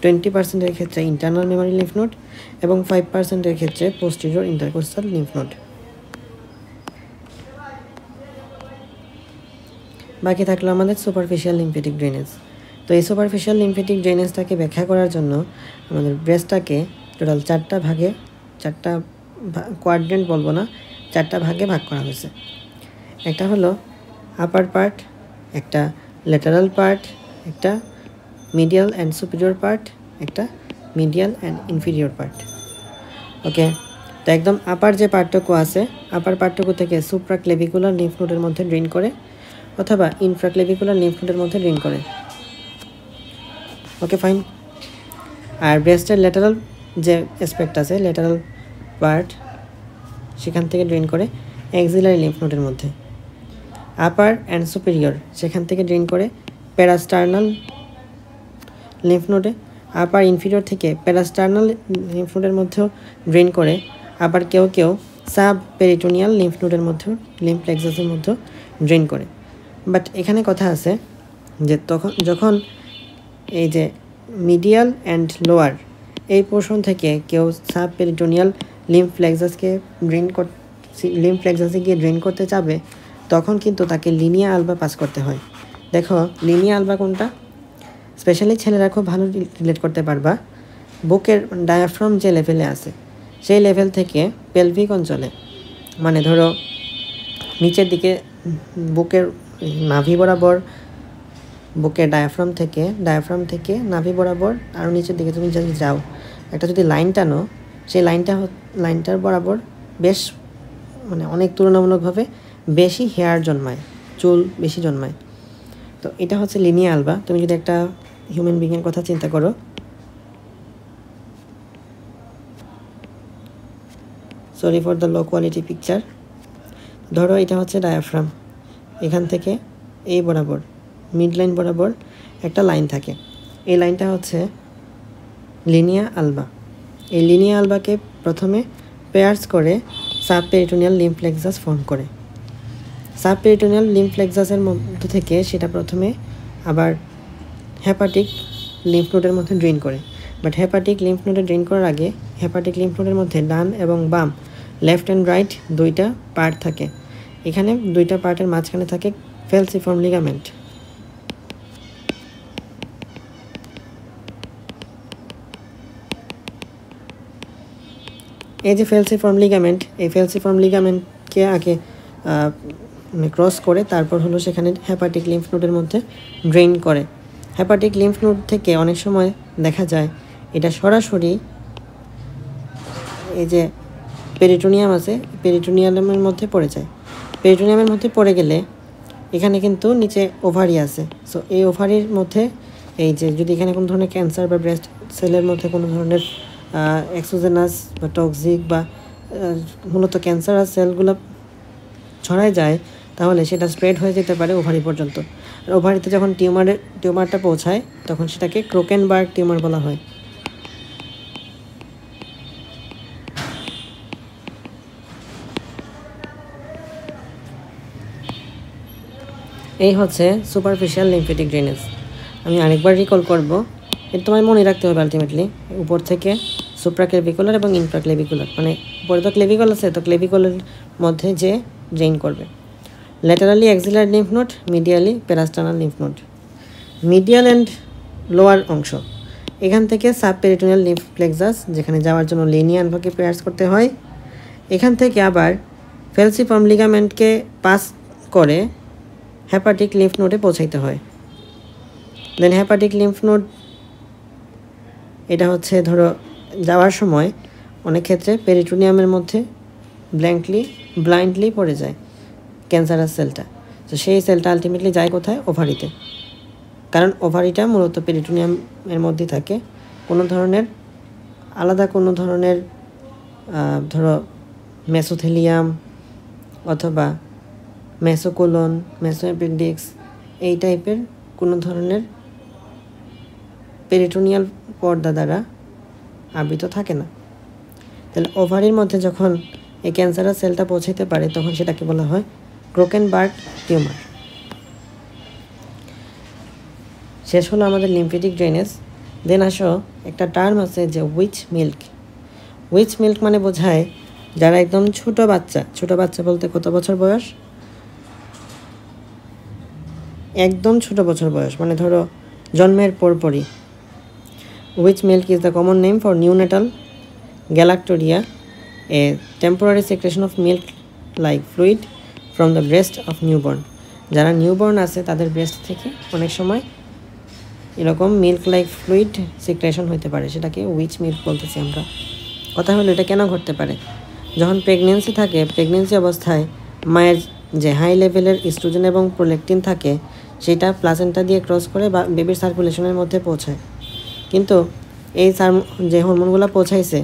20%-এর ক্ষেত্রে ইন্টারনাল মেমোরি লিম্ফ নোড, এবং 5%-এর ক্ষেত্রে পোস্টেরিয়র ইন্টারকোস্টাল লিম্ফ নোড। বাকি থাকলো আমাদের সুপারফিশিয়াল লিম্ফেটিক ড্রেনেজ। তো এই সুপারফিশিয়াল লিম্ফেটিক ড্রেনেজটাকে ব্যাখ্যা করার জন্য আমাদের ব্রেস্টটাকে টোটাল 4টা কোয়াড্রেন্ট বলবো না, 4টা ভাগে ভাগ করা হয়েছে। একটা হলো আপার পার্ট, একটা ল্যাটারাল পার্ট, একটা মিডিয়াল অ্যান্ড সুপিরিয়র পার্ট, একটা মিডিয়াল অ্যান্ড ইনফিরিয়র পার্ট। ওকে, তো একদম আপার যে পার্টটুকু আছে, আপার পার্টটুকু থেকে সুপ্রাক্লেভিকুলার লিম্ফ নোডের মধ্যে ড্রেন করে অথবা ইনফ্রাক্লেভিকুলার লিম্ফ নোডের মধ্যে ড্রেন করে। ওকে, ফাইন। আর ব্রেস্টের ল্যাটারাল যে অ্যাসপেক্ট আছে, ল্যাটারাল পার্ট, সেখান থেকে ড্রেন করে অ্যাক্সিলারি লিম্ফ নোডের মধ্যে। আপার অ্যান্ড সুপিরিয়র সেখান থেকে ড্রেন করে প্যারাস্টার্নাল লিম্ফ নোডে। আপার ইনফিরিয়র থেকে প্যারাস্টার্নাল লিম্ফ নোডের মধ্যেও ড্রেন করে। আবার কেউ কেউ সাব পেরিটোনিয়াল লিম্ফ নোডের মধ্যেও, লিম্ফ প্লেক্সাসের মধ্যেও ড্রেন করে। বাট এখানে কথা আছে যে যখন এই যে মিডিয়াল অ্যান্ড লোয়ার এই পোর্শন থেকে কেউ সাব পেরিটোনিয়াল লিম্ফ প্লেক্সাসে গিয়ে ড্রেন করতে চাবে, তখন কিন্তু তাকে লিনিয়া আলবা পাস করতে হয়। দেখো লিনিয়া আলবা কোনটা, স্পেশালি ছেলেরা খুব ভালো রিলেট করতে পারবা। বুকের ডায়াফ্রাম যে লেভেলে আছে সেই লেভেল থেকে পেলভিক অঞ্চলে, মানে ধরো নিচের দিকে বুকের নাভি বরাবর, বুকের ডায়াফ্রাম থেকে নাভি বরাবর আরও নিচের দিকে তুমি যদি যাও, একটা যদি লাইন টানো, সেই লাইনটার বরাবর বেশ অনেক তুলনামূলকভাবে বেশি হেয়ার জন্মায়, চুল বেশি জন্মায়। তো এটা হচ্ছে লিনিয়া আলবা। তুমি যদি একটা হিউম্যান বিংয়ের কথা চিন্তা করো, sorry for the low quality picture. ধরো এটা হচ্ছে ডায়াফ্রাম, এখান থেকে এই বরাবর মিড লাইন বরাবর একটা লাইন থাকে। এই লাইনটা হচ্ছে লিনিয়া আলবা। এই লিনিয়া আলবাকে প্রথমে পেয়ার্স করে সাবপেরিটোনিয়াল লিম্ফ প্লেক্সাস ফর্ম করে। সাবপেরিটোনিয়াল লিম্ফ প্লেক্সাসের মধ্যে থেকে সেটা প্রথমে আবার হেপাটিক লিম্ফ নোডের মধ্যে ড্রেন করে। বাট হেপাটিক লিম্ফ নোডে ড্রেন করার আগে হেপাটিক লিম্ফ নোডের মধ্যে ডান এবং বাম, লেফট অ্যান্ড রাইট দুইটা পার্ট থাকে। এখানে দুইটা পার্টের মাঝখানে থাকে ফেলসিফর্ম লিগামেন্ট। এই যে ফেলসিফর্ম লিগামেন্ট, এই ফেলসিফর্ম লিগামেন্টকে আগে ক্রস করে তারপর হলো সেখানে হেপাটিক লিম্ফ নোডের মধ্যে ড্রেন করে। হেপাটিক লিম্ফ নোড থেকে অনেক সময় দেখা যায় এটা সরাসরি এই যে পেরিটোনিয়াম আছে, পেরিটোনিয়ামের মধ্যে পড়ে যায়। পেরিটোনিয়ামের মধ্যে পড়ে গেলে এখানে কিন্তু নিচে ওভারি আছে। সো এই ওভারির মধ্যে এই যে যদি এখানে কোনো ধরনের ক্যান্সার বা ব্রেস্ট সেলের মধ্যে কোনো ধরনের এক্সোজেনাস বা টক্সিক বা মূলত ক্যান্সারাস সেলগুলো ছড়ায় যায়, তাহলে সেটা স্প্রেড হয়ে যেতে পারে ওভারি পর্যন্ত। আর ওভারিতে যখন টিউমারটা পৌঁছায় তখন সেটাকে ক্রোকেনবার্গ টিউমার বলা হয়। এই হচ্ছে সুপারফিশিয়াল লিম্ফেটিক ড্রেনেজ। আমি আরেকবার রিকল করব, এটা তোমায় মনে রাখতে হবে আলটিমেটলি। উপর থেকে সুপ্রাক্লেভিকুলার এবং ইনফ্রাক্লেভিকুলার, মানে উপরে তো ক্লেভিকল আছে, তো ক্লেভিকলের মধ্যে যে ড্রেন করবে। Laterally axillary lymph node, medially parasternal lymph node. Medial and lower অংশ, এখান থেকে সাবপেরিটোনিয়াল লিম্ফ প্লেক্সাস, যেখানে যাওয়ার জন্য লিনিয়া আলবাকে পেয়ার্স করতে হয়। এখান থেকে আবার ফেলসিফর্ম লিগামেন্টকে পাস করে হেপাটিক লিম্ফ নোডে পৌঁছাইতে হয়। দেন হেপাটিক লিম্ফ নোড, এটা হচ্ছে ধরো যাওয়ার সময় অনেক ক্ষেত্রে পেরিটোনিয়ামের মধ্যে ব্লাইন্ডলি পড়ে যায় ক্যান্সারাস সেলটা। তো সেই সেলটা আলটিমেটলি যায় কোথায়? ওভারিতে। কারণ ওভারিটা মূলত পেরিটোনিয়ামের মধ্যে থাকে। কোনো ধরনের আলাদা কোনো ধরনের ধরো মেসোথেলিয়াম অথবা মেসোকোলন, মেসোঅ্যাপেন্ডিক্স এই টাইপের কোনো ধরনের পেরিটোনিয়াল পর্দা দ্বারা আবৃত থাকে না। তাহলে ওভারির মধ্যে যখন এই ক্যান্সারাস সেলটা পৌঁছাতে পারে তখন সেটাকে বলা হয় ক্রোকেনবার্গ টিউমার। শেষ হলো আমাদের লিম্ফেটিক ড্রেনেজ। দেন আসো একটা টার্ম আছে যে উইচ মিল্ক। উইচ মিল্ক মানে বোঝায় যারা একদম ছোট বাচ্চা বলতে কত বছর বয়স? একদম ছোট বছর বয়স, মানে ধরো জন্মের পরপরই। Which milk is the common name for neonatal galactorrhea, a temporary secretion of milk-like fluid from the breast of newborn. যারা নিউবর্ন আছে তাদের ব্রেস্ট থেকে অনেক সময় এরকম মিল্ক লাইক ফ্লুইড সিক্রেশন হতে পারে, সেটাকে উইচ মিল্ক বলতেছি আমরা। কথা হলো এটা কেন ঘটতে পারে? যখন প্রেগনেন্সি থাকে, প্রেগনেন্সি অবস্থায় মায়ের যে হাই লেভেলের ইস্ট্রোজেন এবং প্রোল্যাকটিন থাকে সেটা প্লাসেন্টা দিয়ে ক্রস করে বা বেবির সার্কুলেশনের মধ্যে পৌঁছায়। কিন্তু এই যে হরমোনগুলো পৌঁছাইছে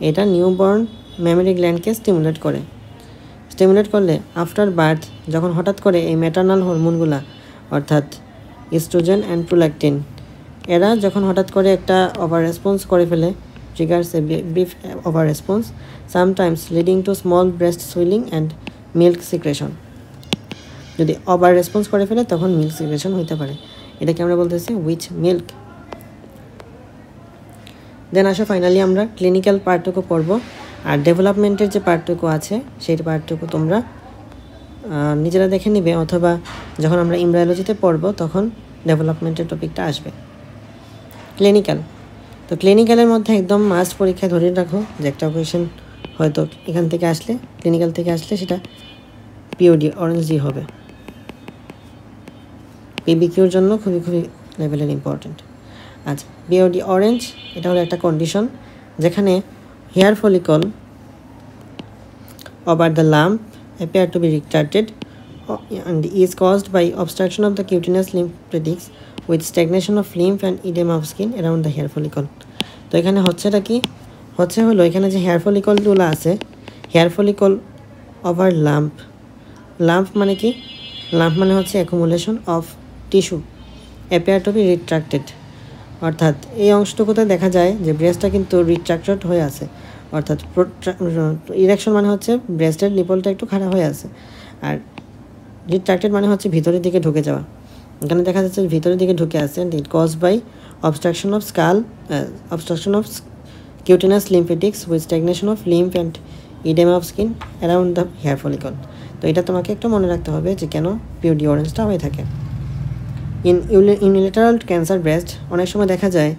এটা নিউবর্ন মেমরি গ্ল্যান্ডকে স্টিমুলেট করলে আফটার বার্থ যখন হঠাৎ করে এই ম্যাটার্নাল হরমোনগুলা অর্থাৎ ইস্ট্রোজেন অ্যান্ড প্রোল্যাকটিন এরা যখন হঠাৎ করে একটা ওভার রেসপন্স করে ফেলে, triggers a brief over response sometimes leading to small breast swelling and milk secretion. যদি ওভার রেসপন্স করে ফেলে তখন মিল্ক সিক্রেশন হতে পারে। এটাকে আমরা বলতেছি উইচ মিল্ক। দেন আসো ফাইনালি আমরা ক্লিনিক্যাল পার্টটুকু পড়বো, আর ডেভেলপমেন্টের যে পার্টটুকু আছে সেই পার্টটুকু তোমরা নিজেরা দেখে নিবে, অথবা যখন আমরা এমব্রায়োলজিতে পড়বো তখন ডেভেলপমেন্টের টপিকটা আসবে। ক্লিনিক্যাল, তো ক্লিনিক্যালের মধ্যে একদম মাস্ট পরীক্ষায় ধরে রাখো যে একটা কোয়েশ্চেন হয়তো এখান থেকে আসলে, ক্লিনিক্যাল থেকে আসলে সেটা পিওডি অরেঞ্জ জি হবে। পিবিকিউর জন্য খুবই লেভেলের ইম্পর্টেন্ট। আচ্ছা, পিওডি অরেঞ্জ এটা হলো একটা কন্ডিশন যেখানে hair follicle over the lump appear to be retarded and is caused by obstruction of the cutaneous lymphatics with stagnation of lymph and edema of skin around the hair follicle. তো এখানে হচ্ছেটা কি হলো, এখানে যে হেয়ার ফলিকলগুলো আছে, হেয়ার ফলিকল ওভার লাম্প মানে কি? লাম্প মানে হচ্ছে accumulation of tissue appear to be retracted, অর্থাৎ এই অংশটুকুতে দেখা যায় যে ব্রেস্টটা কিন্তু রিট্রাক্টেড হয়ে আছে, অর্থাৎ ইরেকশন মানে হচ্ছে ব্রেস্টের নিপলটা একটু খাড়া হয়ে আছে, আর রিট্রাক্টেড মানে হচ্ছে ভিতরের দিকে ঢুকে যাওয়া। এখানে দেখা যাচ্ছে ভিতরের দিকে ঢুকে আছে, it cause by obstruction of skull, obstruction of cutaneous lymphatics with stagnation of lymph and oedema of skin around the hair follicle. তো এটা তোমাকে একটু মনে রাখতে হবে যে কেন পিওডি অরেঞ্জটা হয়ে থাকে। ইউনিলেটারাল ক্যান্সার ব্রেস্ট, অনেক সময় দেখা যায়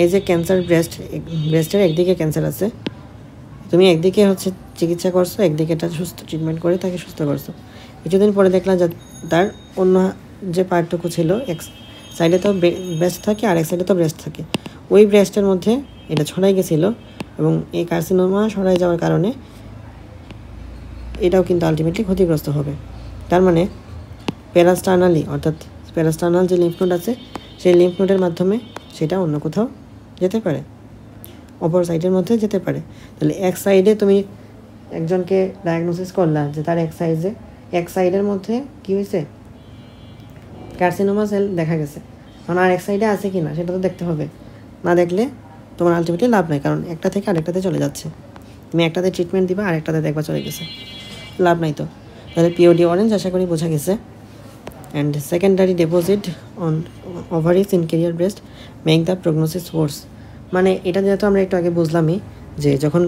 এই যে ক্যান্সার ব্রেস্টের একদিকে ক্যান্সার আছে, তুমি একদিকে হচ্ছে চিকিৎসা করছো, একদিকে এটা সুস্থ ট্রিটমেন্ট করে তাকে সুস্থ করছো, কিছুদিন পরে দেখলাম যে তার অন্য যে পার্টটুকু ছিল এক সাইডে তো ব্রেস্ট থাকে আর এক সাইডে তো ব্রেস্ট থাকে, ওই ব্রেস্টের মধ্যে এটা ছড়াই গেছিলো এবং এই কার্সিনোমা ছড়াই যাওয়ার কারণে এটাও কিন্তু আলটিমেটলি ক্ষতিগ্রস্ত হবে। তার মানে প্যারাস্টার্নালি, অর্থাৎ প্যারাস্টার্নাল যে লিম্ফ নোড আছে সেই লিম্ফ নোডের মাধ্যমে সেটা অন্য কোথাও যেতে পারে, অপর সাইডের মধ্যে যেতে পারে। তাহলে এক সাইডে তুমি একজনকে ডায়াগনোসিস করলা যে তার এক সাইডের মধ্যে কী হয়েছে, কার্সিনোমা সেল দেখা গেছে, কারণ আর এক সাইডে আছে কি না সেটা তো দেখতে হবে, না দেখলে তোমার আলটিমেটলি লাভ নাই, কারণ একটা থেকে আরেকটাতে চলে যাচ্ছে, তুমি একটাতে ট্রিটমেন্ট দিবা আর একটাতে দেখবা চলে গেছে, লাভ নাই তো। তাহলে পিওডি অরেঞ্জ আশা করি বোঝা গেছে। And secondary deposit on ovaries in carrier breast make the prognosis worse, মানে এটা যেহেতু আমরা একটু আগে বুঝলামই যে যখন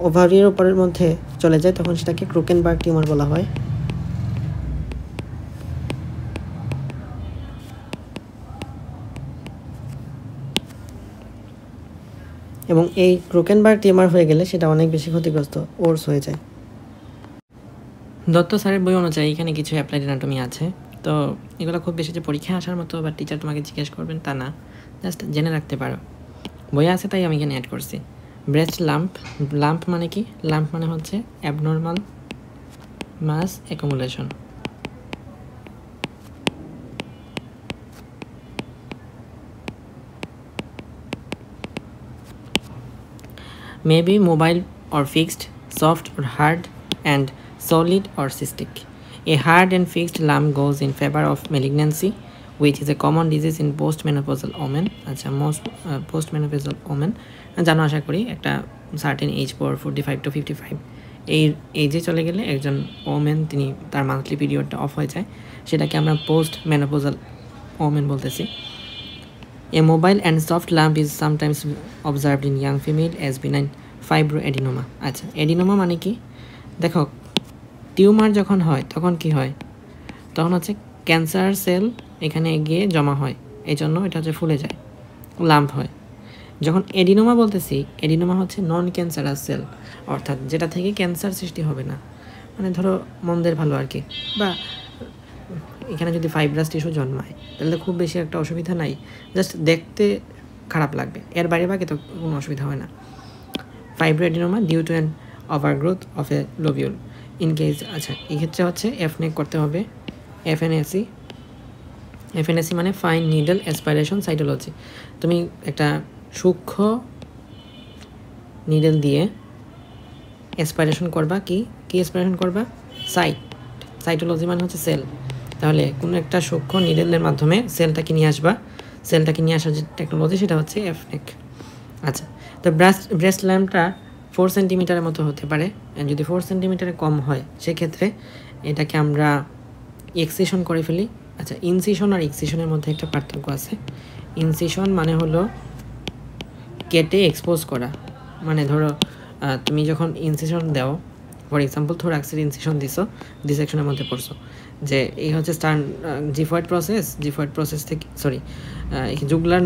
ওভারির উপরের মধ্যে চলে যায় তখন সেটাকে ক্রোকেনবার্গ টিউমার বলা হয়। এবং এই ক্রোকেনবার্গ টিউমার হয়ে গেলে সেটা অনেক বেশি ক্ষতিগ্রস্ত ওর্স হয়ে যায়। দত্ত স্যারের বই অনুযায়ী এখানে কিছু অ্যাপ্লাইড অ্যানাটমি আছে, তো এগুলো খুব বেশি যে পরীক্ষায় আসার মতো বা টিচার তোমাকে জিজ্ঞেস করবেন তা না, জাস্ট জেনে রাখতে পারো, বই আছে তাই আমি এখানে অ্যাড করছি। ব্রেস্ট লাম্প মানে কি? লাম্প মানে হচ্ছে abnormal mass accumulation. may be mobile or fixed, soft or hard, and solid or cystic. A hard and fixed lump goes in favor of malignancy, which is a common disease in postmenopausal women. আচ্ছা, postmenopausal women জানো আশা করি, একটা সার্টেন এজ পর 45 to 55 এই এজে চলে গেলে একজন ওমেন তিনি তার মান্থলি পিরিয়ডটা অফ হয়ে যায়, সেটাকে আমরা পোস্ট মেনোপোজাল ওমেন বলতেছি। A mobile and soft lump is sometimes observed in young female as benign fibroadenoma. আচ্ছা, এডিনোমা মানে কি? দেখো, টিউমার যখন হয় তখন কি হয়, তখন হচ্ছে ক্যান্সার সেল এখানে গিয়ে জমা হয়, এই জন্য এটা হচ্ছে ফুলে যায়, লাম্প হয়। যখন এডিনোমা বলতেছি, এডিনোমা হচ্ছে নন ক্যান্সারাস সেল, অর্থাৎ যেটা থেকে ক্যান্সার সৃষ্টি হবে না, মানে ধরো মন্দের ভালো আর কি, বা এখানে যদি ফাইব্রাস টিস্যু জন্মায় তাহলে খুব বেশি একটা অসুবিধা নাই, জাস্ট দেখতে খারাপ লাগবে, এর বাইরে বাকি তো কোনো অসুবিধা হয় না। Fibroadenoma due to an overgrowth of a lobule in case, আচ্ছা এক্ষেত্রে হচ্ছে এফনেক করতে হবে, এফএনএসি মানে ফাইন নিডল অ্যাসপাইরেশন সাইটোলজি। তুমি একটা সূক্ষ্ম নিডল দিয়ে অ্যাসপাইরেশন করবা, কি অ্যাসপাইরেশন করবা? সাইটোলজি মানে হচ্ছে সেল, তাহলে কোনো একটা সূক্ষ্ম নিডলের মাধ্যমে সেলটাকে নিয়ে আসার যে টেকনোলজি সেটা হচ্ছে এফনেক। আচ্ছা, তো ব্রেস্ট ল্যাম্পটা 4 সেন্টিমিটারের মতো হতে পারে, যদি 4 সেন্টিমিটারের কম হয় সেক্ষেত্রে এটাকে আমরা এক্সিশন করে ফেলি। আচ্ছা, ইনসিশন আর এক্সিশনের মধ্যে একটা পার্থক্য আছে। ইনসিশন মানে হলো কেটে এক্সপোজ করা, মানে ধরো তুমি যখন ইনসিশন দাও, ফর এক্সাম্পল থোরাক্সের ইনসিশন দিছো, ডিসেকশনের মধ্যে পড়ছো, যে এই হচ্ছে জিফয়েড প্রসেস থেকে জুগলার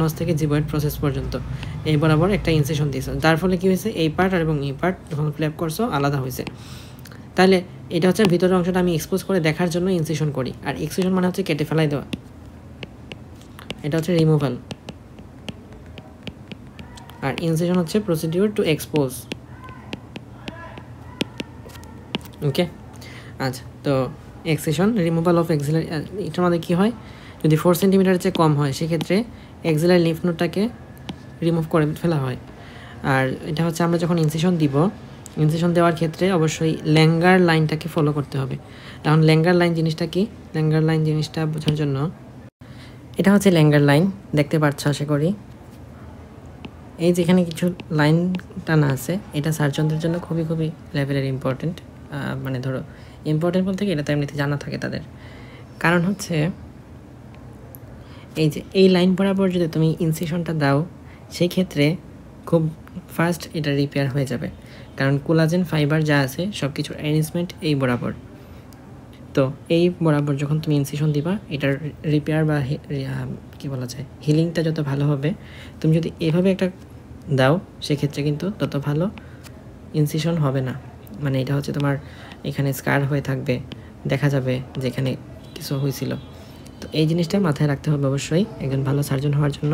নচ থেকে জিফয়েড প্রসেস পর্যন্ত এই বরাবর একটা ইনসিশন দিয়েছো, যার ফলে কি হয়েছে, এই পার্ট আর এবং এই পার্ট যখন ফ্ল্যাপ করছো আলাদা হয়েছে। তাহলে এটা হচ্ছে ভিতরের অংশটা আমি এক্সপোজ করে দেখার জন্য ইনসিশন করি, আর এক্সিশন মানে হচ্ছে কেটে ফেলাই দেওয়া, এটা হচ্ছে রিমুভাল, আর ইনসিশন হচ্ছে প্রসিডিউর টু এক্সপোজ। ওকে, আচ্ছা, তো এক্সিশন রিমুভাল অফ এক্সিলারি, এটার মধ্যে কী হয়, যদি 4 সেন্টিমিটারের চেয়ে কম হয় সেক্ষেত্রে এক্সিলারি লিম্ফ নোডটাকে রিমুভ করে ফেলা হয়। আর এটা হচ্ছে আমরা যখন ইনসিশন দিব ইনসিশন দেওয়ার ক্ষেত্রে অবশ্যই ল্যাঙ্গার লাইনটাকে ফলো করতে হবে। এখন ল্যাঙ্গার লাইন জিনিসটা কি? ল্যাঙ্গার লাইন জিনিসটা বোঝার জন্য এটা হচ্ছে ল্যাঙ্গার লাইন, দেখতে পাচ্ছ আশা করি। এই যেখানে কিছু লাইন টানা আছে, এটা সার্জনদের জন্য খুবই খুবই লেভেলের ইম্পর্টেন্ট। মানে ধরো ইম্পর্টেন্ট বলতে কি, এটা তো এমনিতে জানা থাকে তাদের। কারণ হচ্ছে এই যে এই লাইন বরাবর যদি তুমি ইনসিশনটা দাও, সেই ক্ষেত্রে খুব ফাস্ট এটা রিপেয়ার হয়ে যাবে, কারণ কোলাজেন ফাইবার যা আছে সব কিছুর অ্যারেঞ্জমেন্ট এই বরাবর। তো এই বরাবর যখন তুমি ইনসিশন দিবা, এটার রিপেয়ার বা কী বলা যায়, হিলিংটা যত ভালো হবে। তুমি যদি এভাবে একটা দাও, সেক্ষেত্রে কিন্তু তত ভালো ইনসিশন হবে না। মানে এটা হচ্ছে তোমার এখানে স্কার হয়ে থাকবে, দেখা যাবে যেখানে কিছু হয়েছিল। তো এই জিনিসটা মাথায় রাখতে হবে অবশ্যই একজন ভালো সার্জন হওয়ার জন্য।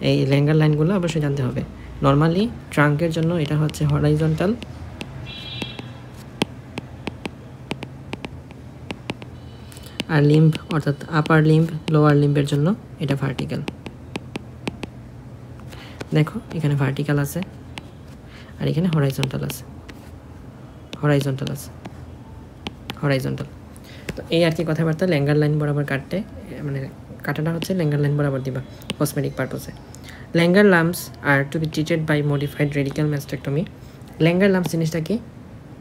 এই ল্যাঙ্গার লাইনগুলো অবশ্যই জানতে হবে। নর্মালি ট্রাঙ্কের জন্য এটা হচ্ছে হরাইজন্টাল, আর লিম্ব অর্থাৎ আপার লিম্ব লোয়ার লিম্বের জন্য এটা ভার্টিক্যাল। দেখো এখানে ভার্টিক্যাল আছে আর এখানে হরাইজন্টাল আছে, হরাইজন্টাল। তো এই আর কি কথাবার্তা। ল্যাঙ্গার লাইন বরাবর কাটতে, মানে কাটাটা হচ্ছে ল্যাঙ্গার লাইন বরাবর দিবা কসমেটিক পারপসে। Langer lumps are to be treated by modified radical mastectomy. Langer lumps জিনিসটা কি?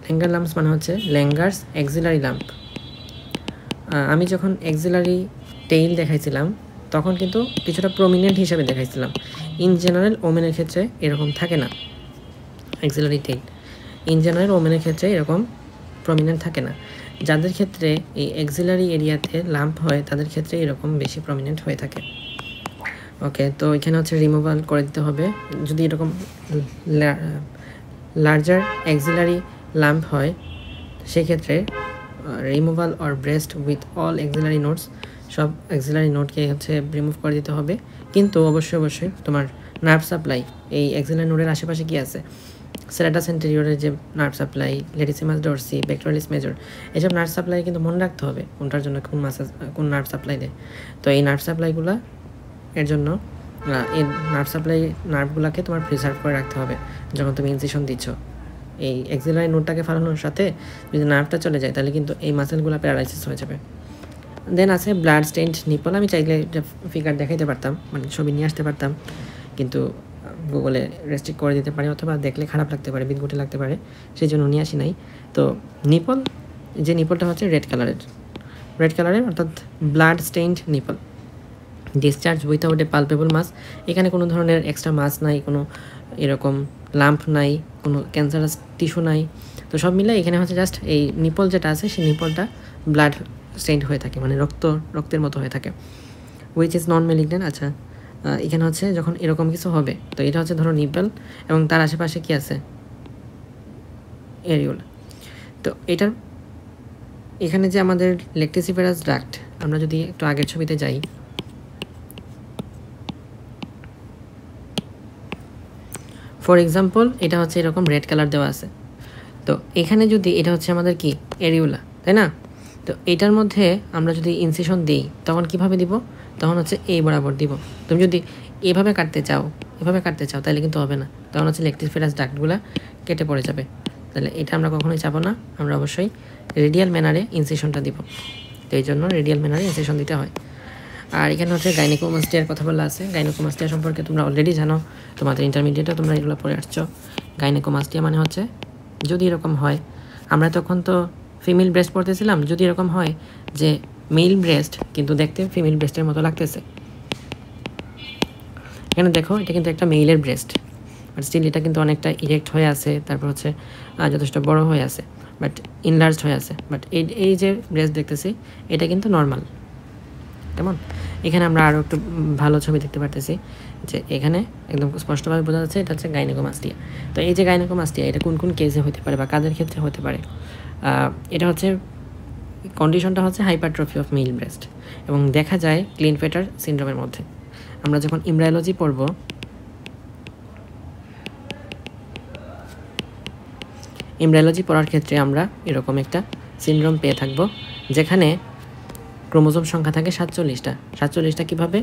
ল্যাঙ্গার লাম্পস মানে হচ্ছে ল্যাঙ্গার্স এক্সিলারি লাম্প। আমি যখন এক্সিলারি টেইল দেখাইছিলাম তখন কিন্তু কিছুটা প্রমিনেন্ট হিসাবে দেখাইছিলাম। ইন জেনারেল ওমেনের ক্ষেত্রে এরকম থাকে না এক্সিলারি টেইল, ইন জেনারেল ওমেনের ক্ষেত্রে এরকম প্রমিনেন্ট থাকে না। যাদের ক্ষেত্রে এই এক্সিলারি এরিয়াতে লাম্প হয় তাদের ক্ষেত্রে এরকম বেশি প্রমিনেন্ট হয়ে থাকে। ওকে, তো এখানে হচ্ছে রিমুভাল করে দিতে হবে। যদি এরকম লার্জার এক্সিলারি লাম্প হয়, সেক্ষেত্রে removal or breast with all axillary notes, সব এক্সিলারি নোটকে হচ্ছে রিমুভ করে দিতে হবে। কিন্তু অবশ্যই তোমার নার্ভ সাপ্লাই, এই এক্সিলারি নোডের আশেপাশে কি আছে, সেরাটাস এন্টেরিয়রের যে nerve supply, লেটিসিমাস Dorsey, pectoralis major, এসব নার্ভ সাপ্লাই কিন্তু মনে রাখতে হবে কোনটার জন্য কোন নার্ভ সাপ্লাই দেয়। তো এই নার্ভ সাপ্লাইগুলো এর জন্য এই নার্ভগুলোকে তোমার প্রিজার্ভ করে রাখতে হবে যখন তুমি ইনসিশন দিচ্ছ। এই এক্সিলারি নোটটাকে ফালানোর সাথে যদি নার্ভটা চলে যায় তাহলে কিন্তু এই মাসেলগুলো প্যারালাইসিস হয়ে যাবে। দেন আছে ব্লাড স্টেইনড নিপল। আমি চাইলে এটা ফিগার দেখাইতে পারতাম, মানে ছবি নিয়ে আসতে পারতাম, কিন্তু গুগলে রেস্ট্রিক্ট করে দিতে পারে, অথবা দেখলে খারাপ লাগতে পারে, বিদঘুটে লাগতে পারে, সেই জন্য নিয়ে আসি নাই। তো নিপল, যে নিপলটা হচ্ছে রেড কালারের অর্থাৎ blood stained nipple. Discharge without a palpable mass, এখানে কোনো ধরনের এক্সট্রা মাস নাই, কোনো এরকম লাম্প নাই, কোনো ক্যান্সারাস টিস্যু নাই। তো সব মিলে এখানে হচ্ছে জাস্ট এই নিপল যেটা আছে সেই নিপলটা ব্লাড স্টেইনড হয়ে থাকে, মানে রক্তের মতো হয়ে থাকে, উইচ ইজ নন ম্যালিগন্যান্ট। আচ্ছা, এখানে হচ্ছে যখন এরকম কিছু হবে, তো এটা হচ্ছে ধরো নিপল এবং তার আশেপাশে কি আছে, এরিওল। তো এটার এখানে যে আমাদের লেকটিসিফেরাস ডাক্ট, আমরা যদি একটু আগের ছবিতে যাই, ফর এক্সাম্পল এটা হচ্ছে এরকম রেড কালার দেওয়া আছে। তো এখানে যদি এটা হচ্ছে আমাদের কি এরিওলা, তাই না? তো এটার মধ্যে আমরা যদি ইনসিশন দিই তখন কিভাবে দিব? তখন হচ্ছে এই বরাবর দিব। তুমি যদি এভাবে কাটতে চাও তাহলে কিন্তু হবে না, তখন হচ্ছে লেকটিসিফেরাস ডাক্টগুলো কেটে পড়ে যাবে। তাহলে এটা আমরা কখনোই চাবো না, আমরা অবশ্যই রেডিয়াল ম্যানারে ইনসিশনটা দিব। তো এই জন্য রেডিয়াল ম্যানারে ইনসিশন দিতে হয়। আর এখানে হচ্ছে গাইনেকোমাস্টিয়ার কথা বলা আছে। গাইনেকোমাস্টিয়া সম্পর্কে তোমরা অলরেডি জানো, তোমাদের ইন্টারমিডিয়েটে তোমরা এগুলো পড়ে আসছো। গাইনেকোমাস্টিয়া মানে হচ্ছে যদি এরকম হয়, আমরা তখন তো ফিমেল ব্রেস্ট পড়তেছিলাম, যদি এরকম হয় যে মেল ব্রেস্ট কিন্তু দেখতে ফিমেল ব্রেস্টের মতো লাগতেছে। এখানে দেখো এটা কিন্তু একটা মেইলের ব্রেস্ট, বাট স্টিল এটা কিন্তু অনেকটা ইরেক্ট হয়ে আছে, তারপর হচ্ছে যথেষ্ট বড় হয়ে আছে, বাট ইনলার্জড হয়ে আছে। বাট এই যে ব্রেস্ট দেখতেছি এটা কিন্তু নর্মাল। কেমন? এখানে আমরা আরও একটু ভালো ছবি দেখতে পারতেছি যে এখানে একদম স্পষ্টভাবে বোঝা যাচ্ছে এটা হচ্ছে গাইনেকোমাস্টিয়া। তো এই যে গাইনেকোমাস্টিয়া, এটা কোন কোন কেসে হতে পারে বা কাদের ক্ষেত্রে হতে পারে? এটা হচ্ছে কন্ডিশনটা হচ্ছে হাইপারট্রফি অফ মেল ব্রেস্ট, এবং দেখা যায় ক্লিনফেটার সিনড্রোমের মধ্যে। আমরা যখন এমব্রায়োলজি পড়ব, এমব্রায়োলজি পড়ার ক্ষেত্রে আমরা এরকম একটা সিনড্রোম পেয়ে থাকব, যেখানে ক্রোমোজোম সংখ্যা থাকে 47টা। কীভাবে?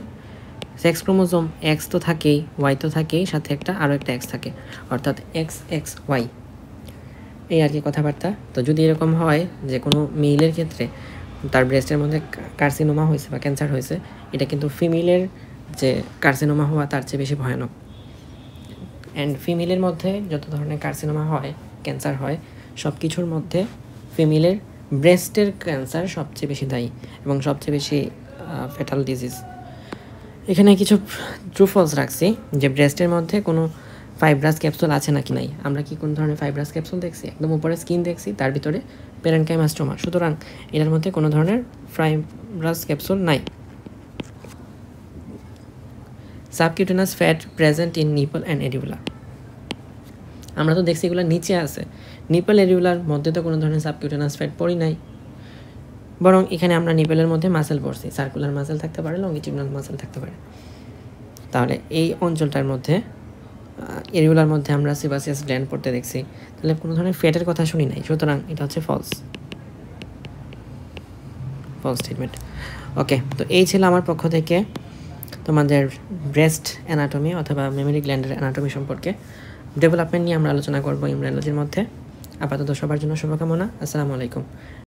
সেক্স ক্রোমোজোম এক্স তো থাকেই, ওয়াই তো থাকেই, সাথে আরও একটা এক্স থাকে, অর্থাৎ XXY। এই আর কি কথাবার্তা। তো যদি এরকম হয় যে কোনো মেইলের ক্ষেত্রে তার ব্রেস্টের মধ্যে কার্সিনোমা হয়েছে বা ক্যান্সার হয়েছে, এটা কিন্তু ফিমেলের যে কার্সিনোমা হওয়া তার চেয়ে বেশি ভয়ানক। অ্যান্ড ফিমেলের মধ্যে যত ধরনের কার্সিনোমা হয়, ক্যান্সার হয়, সব কিছুর মধ্যে ফিমেলের ব্রেস্টের ক্যান্সার সবচেয়ে বেশি দায়ী এবং সবচেয়ে বেশি ফেটাল ডিজিজ। এখানে কিছু ট্রু ফলস রাখছি যে ব্রেস্টের মধ্যে কোনো ফাইব্রাস ক্যাপসুল আছে নাকি নাই। আমরা কি কোন ধরনের ফাইব্রাস ক্যাপসুল দেখছি? একদম উপরে স্কিন দেখছি, তার ভিতরে প্যারেনকাইমা স্টোমা। সুতরাং এটার মধ্যে কোনো ধরনের ফাইব্রাস ক্যাপসুল নাই। Subcutaneous fat present in nipple and areola. আমরা তো দেখছি এগুলো নিচে আছে, নিপল এরিউলার মধ্যে তো কোনো ধরনের সাবকিউটেনাস ফ্যাট পড়ি নাই, বরং এখানে আমরা নিপলের মধ্যে মাসেল পড়ছি। সার্কুলার মাসেল থাকতে পারে, লঙ্গিটিউডাল মাসেল থাকতে পারে। তাহলে এই অঞ্চলটার মধ্যে এরিউলার মধ্যে আমরা সিবাসিয়াস গ্ল্যান্ড পড়তে দেখছি, তাহলে কোনো ধরনের ফ্যাটের কথা শুনি নাই। সুতরাং এটা হচ্ছে ফলস স্টেটমেন্ট। ওকে, তো এই ছিল আমার পক্ষ থেকে তোমাদের ব্রেস্ট অ্যানাটমি অথবা মেমরি গ্ল্যান্ডের অ্যানাটমি সম্পর্কে ডেভেলপমেন্ট নিয়ে আমরা আলোচনা করবো ইমরানোলজির মধ্যে। আপাতত সবার জন্য শুভকামনা। আসসালামু আলাইকুম।